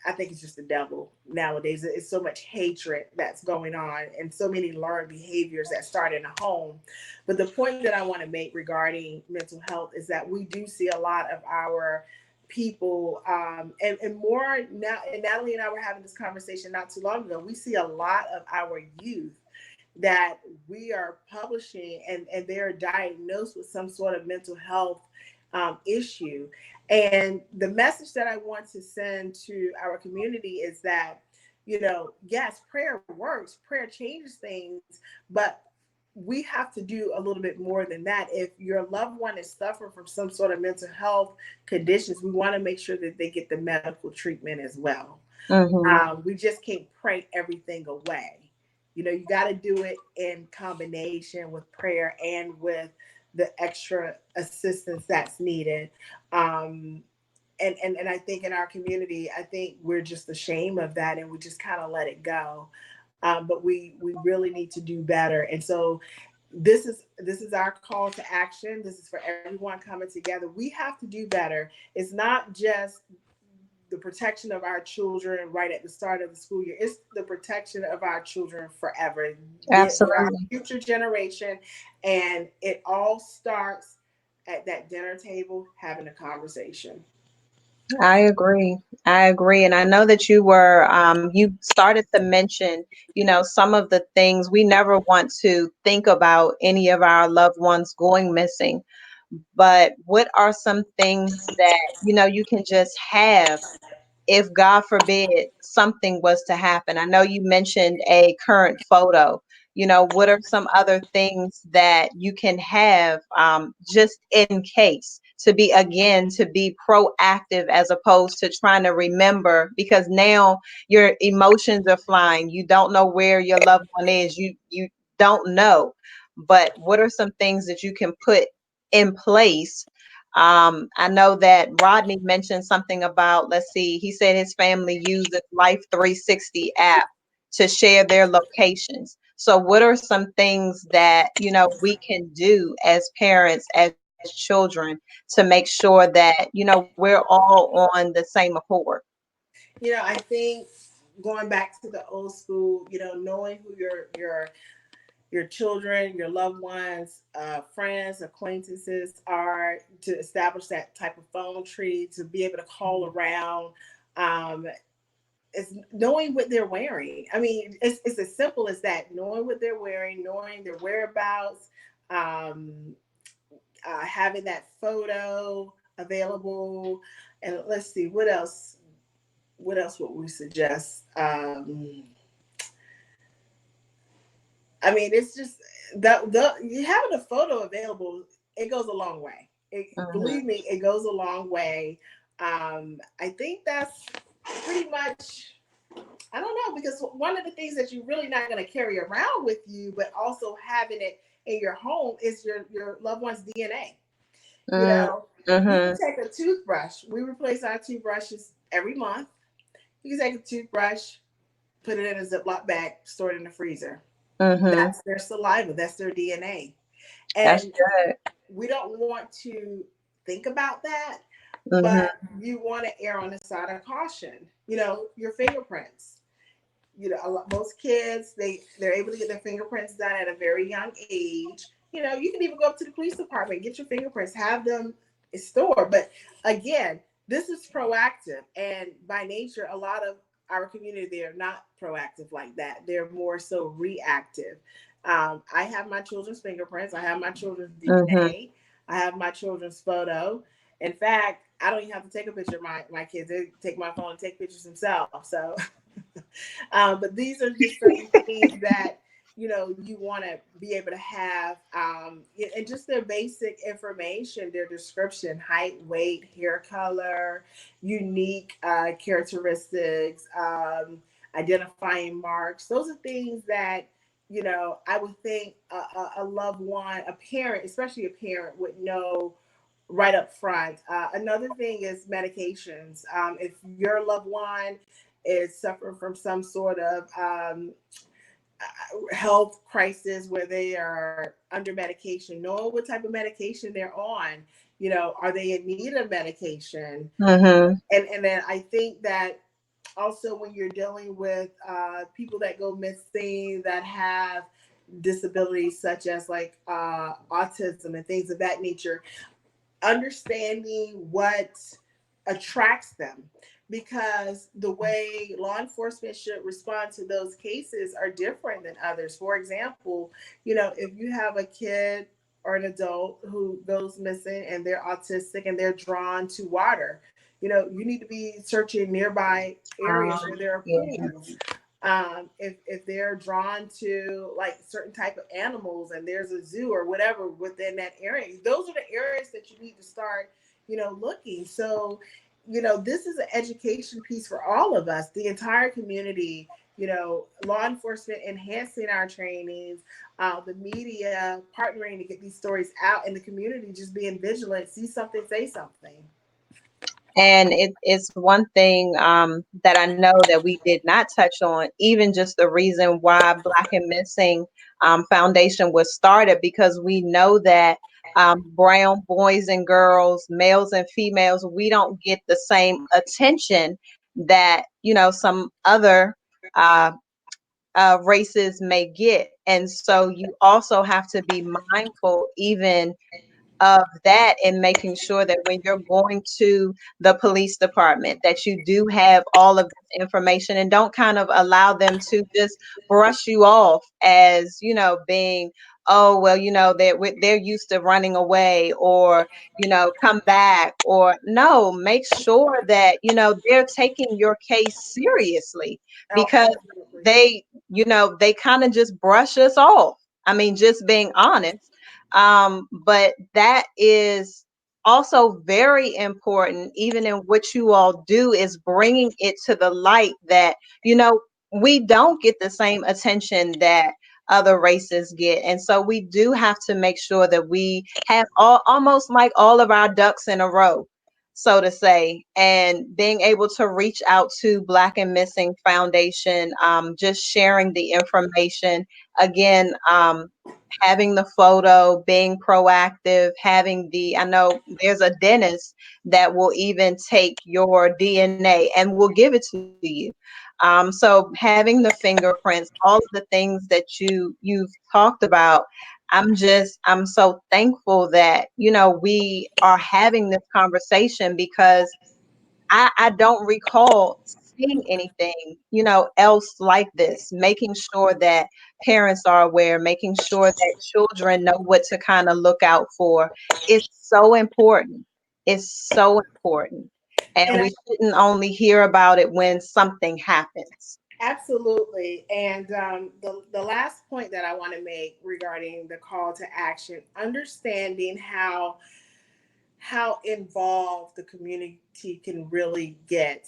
I think it's just the devil nowadays. It's so much hatred that's going on and so many learned behaviors that start in a home. But the point that I want to make regarding mental health is that we do see a lot of our people, and more now, and Natalie and I were having this conversation not too long ago. We see a lot of our youth that we are publishing, and they're diagnosed with some sort of mental health issue. And the message that I want to send to our community is that, yes, prayer works, prayer changes things, but we have to do a little bit more than that. If your loved one is suffering from some sort of mental health conditions, we want to make sure that they get the medical treatment as well. Mhm. We just can't pray everything away. You got to do it in combination with prayer and with the extra assistance that's needed. Um, and I think in our community, I think we're just ashamed of that, and we just kind of let it go. But we really need to do better. And so this is our call to action. This is for everyone coming together. We have to do better. It's not just the protection of our children right at the start of the school year. It's the protection of our children forever. They're our Absolutely. future generation, and it all starts at that dinner table having a conversation. I agree. I agree. And I know that you started to mention, some of the things we never want to think about any of our loved ones going missing. But what are some things that, you can just have if God forbid something was to happen? I know you mentioned a current photo. What are some other things that you can have, just in case, to be, again, to be proactive as opposed to trying to remember, because now your emotions are flying. You don't know where your loved one is. You don't know. But what are some things that you can put in place? I know that Rodney mentioned something about, let's see, he said his family uses Life 360 app to share their locations. So what are some things that, we can do as parents, as children, to make sure that, we're all on the same accord? I think going back to the old school, knowing who your children, your loved ones, friends, acquaintances are, to establish that type of phone tree, to be able to call around. Um, it's knowing what they're wearing. I mean, it's as simple as that: knowing what they're wearing, knowing their whereabouts, um, having that photo available. And let's see, what else? What else would we suggest? I mean, it's just the you having a photo available. It goes a long way. Hmm. Believe me, it goes a long way. I think that's pretty much. I don't know, because one of the things that you're really not going to carry around with you, but also having it in your home, is your loved one's DNA. You know, you can Mm-hmm. take a toothbrush. We replace our toothbrushes every month. You can take a toothbrush, put it in a Ziploc bag, store it in the freezer. Mm-hmm. That's their saliva. That's their DNA. That's And good. we don't want to think about that, Mm-hmm. but you want to err on the side of caution. Your fingerprints. Most kids, they're able to get their fingerprints done at a very young age. You can even go up to the police department, get your fingerprints, have them stored. But again, this is proactive, and by nature, a lot of our community, they're not proactive like that. They're more so reactive. I have my children's fingerprints. I have my children's Mm-hmm. DNA. I have my children's photo. In fact, I don't even have to take a picture of my kids. They take my phone and take pictures themselves. So but these are just certain things that you want to be able to have, and just their basic information, their description: height, weight, hair color, unique characteristics, identifying marks. Those are things that I would think a loved one, a parent, especially a parent, would know right up front. Another thing is medications. If your loved one is suffering from some sort of health crisis where they are under medication, knowing what type of medication they're on. Are they in need of medication? Mm-hmm. And then I think that also, when you're dealing with people that go missing, that have disabilities such as like autism and things of that nature, understanding what attracts them, because the way law enforcement should respond to those cases are different than others. For example, if you have a kid or an adult who goes missing and they're autistic and they're drawn to water, you need to be searching nearby areas where there are Yeah. pools. If they're drawn to like certain type of animals and there's a zoo or whatever within that area, those are the areas that you need to start looking. So this is an education piece for all of us, the entire community. Law enforcement enhancing our trainings, the media partnering to get these stories out, and the community just being vigilant: see something, say something. And it's one thing, that I know that we did not touch on, even just the reason why Black and Missing, Foundation was started, because we know that, brown boys and girls, males and females, we don't get the same attention that, some other uh, races may get. And so you also have to be mindful, even of that, and making sure that when you're going to the police department that you do have all of this information, and don't kind of allow them to just brush you off as, being, oh, well, they're used to running away, or, come back, or no, make sure that, they're taking your case seriously, Oh, because absolutely. they kind of just brush us off. I mean, just being honest. But that is also very important, even in what you all do, is bringing it to the light that, we don't get the same attention that other races get. And so we do have to make sure that we have almost like all of our ducks in a row, so to say, and being able to reach out to Black and Missing Foundation, just sharing the information again, having the photo, being proactive, I know there's a dentist that will even take your DNA and will give it to you. So having the fingerprints, all of the things that you've talked about, I'm so thankful that, we are having this conversation, because I don't recall seeing anything, else like this, making sure that parents are aware, making sure that children know what to kind of look out for is so important. It's so important. And And we shouldn't only hear about it when something happens. absolutely. And the last point that I want to make regarding the call to action, understanding how involved the community can really get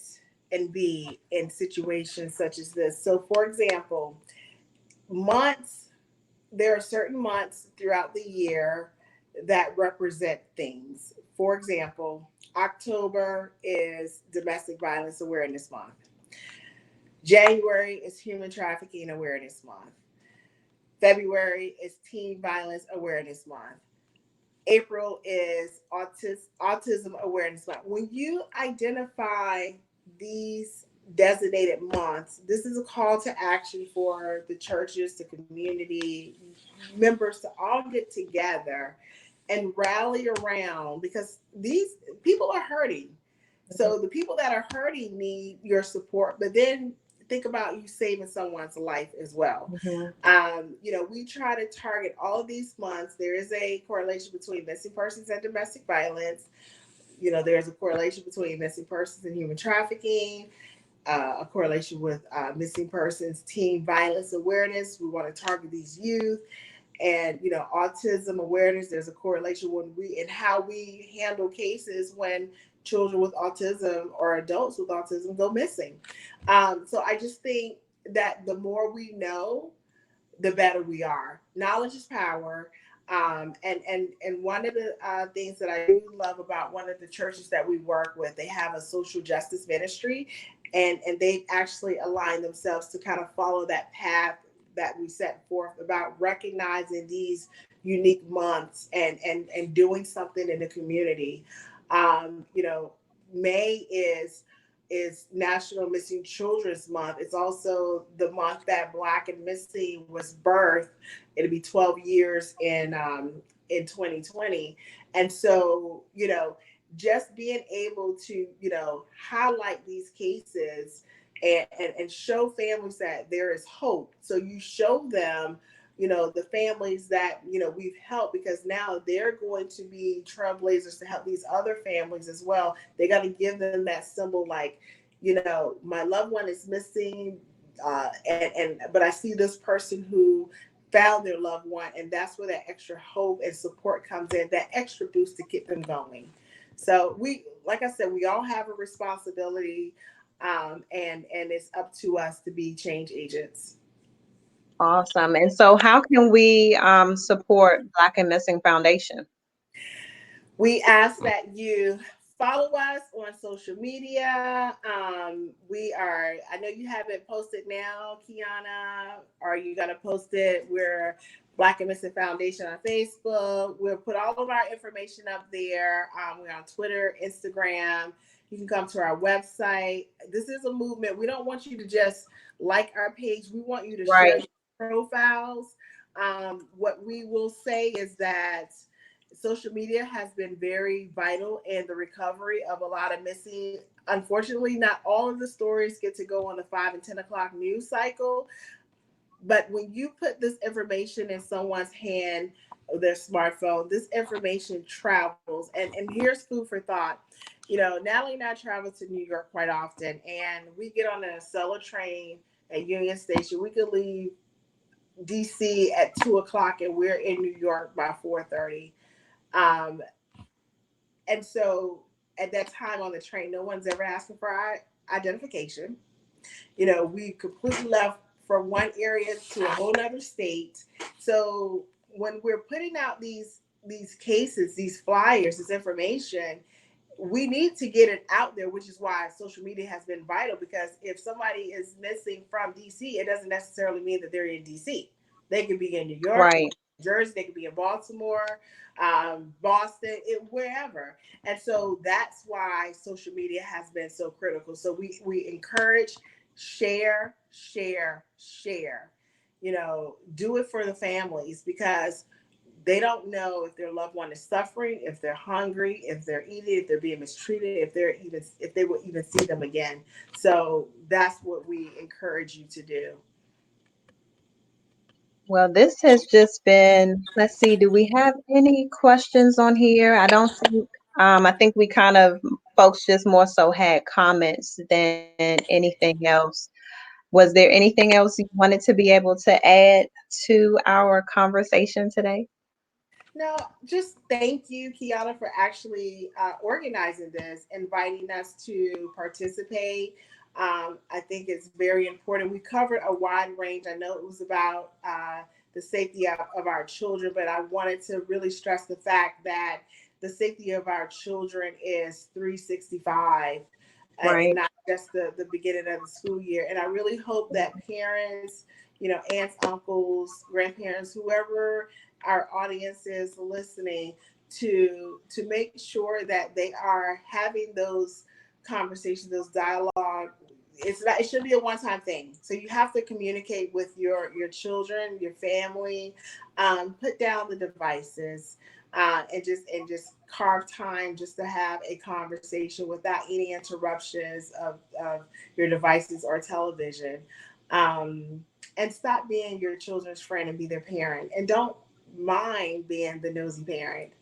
and be in situations such as this. So, for example, months, there are certain months throughout the year that represent things. For example, October is Domestic Violence Awareness Month. January is Human Trafficking Awareness Month. February is Teen Violence Awareness Month. April is Autism Awareness Month. When you identify these designated months, this is a call to action for the churches, the community members to all get together and rally around, because these people are hurting. So the people that are hurting need your support, but then think about you saving someone's life as well. Mhm. We try to target all of these months. There is a correlation between missing persons and domestic violence. There's a correlation between missing persons and human trafficking, a correlation with missing persons, teen violence awareness. We want to target these youth, and autism awareness. There's a correlation when we and how we handle cases when children with autism or adults with autism go missing. So I just think that the more we know, the better we are. Knowledge is power. And one of the things that I do love about one of the churches that we work with, they have a social justice ministry, and they've actually aligned themselves to kind of follow that path that we set forth about recognizing these unique months and doing something in the community. Um, you know, May is National Missing Children's Month. It's also the month that Black and Missing was birthed. It'll be 12 years in 2020. And so, just being able to, highlight these cases and show families that there is hope. So you show them, the families that, we've helped, because now they're going to be trailblazers to help these other families as well. They got to give them that symbol, like, my loved one is missing, but I see this person who found their loved one, and that's where that extra hope and support comes in, that extra boost to get them going. So like I said, we all have a responsibility, and it's up to us to be change agents. Awesome. And so how can we support Black and Missing Foundation? We ask that you follow us on social media. I know you have it posted now, Keona. Are you going to post it? We're Black and Missing Foundation on Facebook. We'll put all of our information up there. We're on Twitter, Instagram. You can come to our website. This is a movement. We don't want you to just like our page. We want you to share Right. your profiles. What we will say is that social media has been very vital in the recovery of a lot of missing. Unfortunately, not all of the stories get to go on the 5 and 10 o'clock news cycle. But when you put this information in someone's hand, their smartphone, this information travels. And here's food for thought. Natalie and I travel to New York quite often, and we get on a Acela train at Union Station. We could leave DC at 2 o'clock, and we're in New York by 4:30. Um, and so at that time on the train, no one's ever asking for our identification. We completely left from one area to a whole other state. So when we're putting out these cases, these flyers, this information, we need to get it out there, which is why social media has been vital. Because if somebody is missing from DC, it doesn't necessarily mean that they're in DC. They could be in New York, Right. New Jersey, they could be in Baltimore, Boston, wherever. And so that's why social media has been so critical. So we encourage share, share, share. Do it for the families, because they don't know if their loved one is suffering, if they're hungry, if they're eating, if they're being mistreated, if they will even see them again. So that's what we encourage you to do. Well, this has just been, let's see, do we have any questions on here? I don't think, I think we kind of, folks just more so had comments than anything else. Was there anything else you wanted to be able to add to our conversation today? No, just thank you, Keona, for actually organizing this, inviting us to participate. I think it's very important. We covered a wide range. I know it was about the safety of our children, but I wanted to really stress the fact that the safety of our children is 365, and Right. not just the beginning of the school year. And I really hope that parents, aunts, uncles, grandparents, whoever our audience is listening, to make sure that they are having those conversations, those dialogue. It should be a one-time thing. So you have to communicate with your children, your family. Put down the devices, and just carve time just to have a conversation without any interruptions of your devices or television. Um, and stop being your children's friend and be their parent. And don't mind being the nosy parent,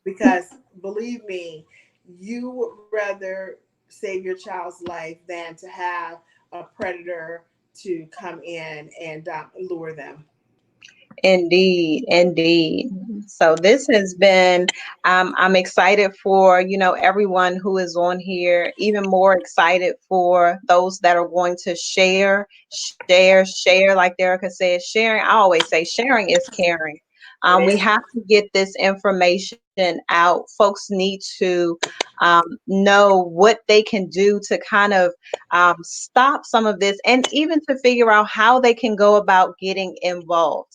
because believe me, you would rather save your child's life than to have a predator to come in and lure them. Indeed, indeed. So this has been, I'm excited for, everyone who is on here, even more excited for those that are going to share, like Erica said, sharing. I always say sharing is caring. It We is. have to get this information out. Folks need to know what they can do to kind of stop some of this, and even to figure out how they can go about getting involved.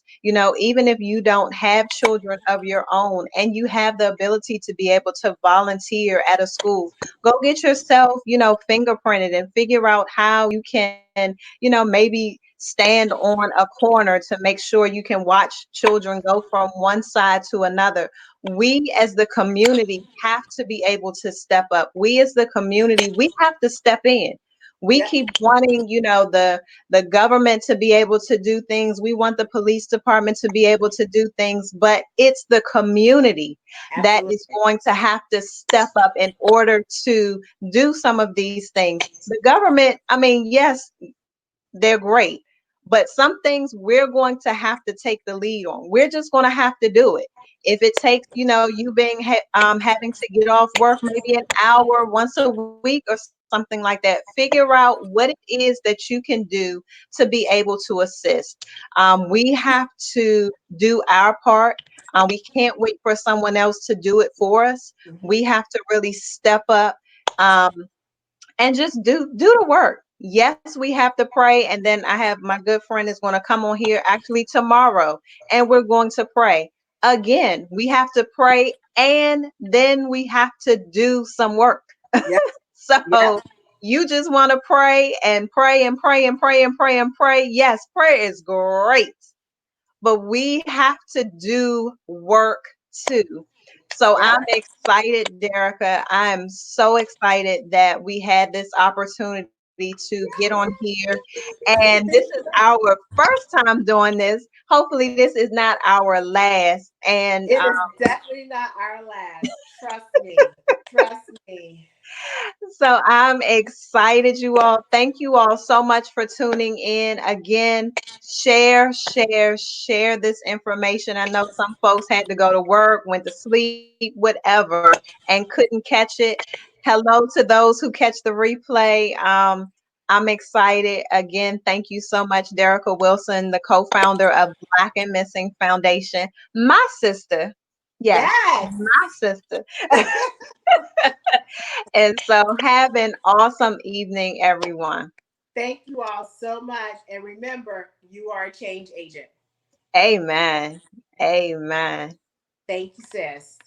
Even if you don't have children of your own and you have the ability to be able to volunteer at a school, go get yourself, fingerprinted and figure out how you can, maybe stand on a corner to make sure you can watch children go from one side to another. We as the community have to be able to step up. We as the community, we have to step in. We Yeah, keep wanting, the government to be able to do things. We want the police department to be able to do things, but it's the community that absolutely. is going to have to step up in order to do some of these things. The government, I mean, yes, they're great, but some things we're going to have to take the lead on. We're just going to have to do it. If it takes, you being having to get off work maybe an hour once a week or something like that, figure out what it is that you can do to be able to assist. We have to do our part. We can't wait for someone else to do it for us. Mhm. We have to really step up. Um, and just do the work. Yes, we have to pray, and then I have my good friend is going to come on here actually tomorrow, and we're going to pray. Again, we have to pray, and then we have to do some work. Yeah, yeah, So you just want to pray and pray and pray and pray and pray and pray. Yes, prayer is great, but we have to do work too. So Yep. I'm excited, Derica. I'm so excited that we had this opportunity to get on here. And this is our first time doing this. Hopefully, this is not our last. And It is definitely not our last. Trust me. Trust me. so I'm excited, you all. Thank you all so much for tuning in. Again, share this information. I know some folks had to go to work, went to sleep, whatever, and couldn't catch it. Hello to those who catch the replay. I'm excited. Again, thank you so much, Derica Wilson, the co-founder of Black and Missing Foundation. My sister. Yes, Yes. my sister. And so have an awesome evening, everyone. Thank you all so much. And remember, you are a change agent. Amen. Amen. Thank you, sis.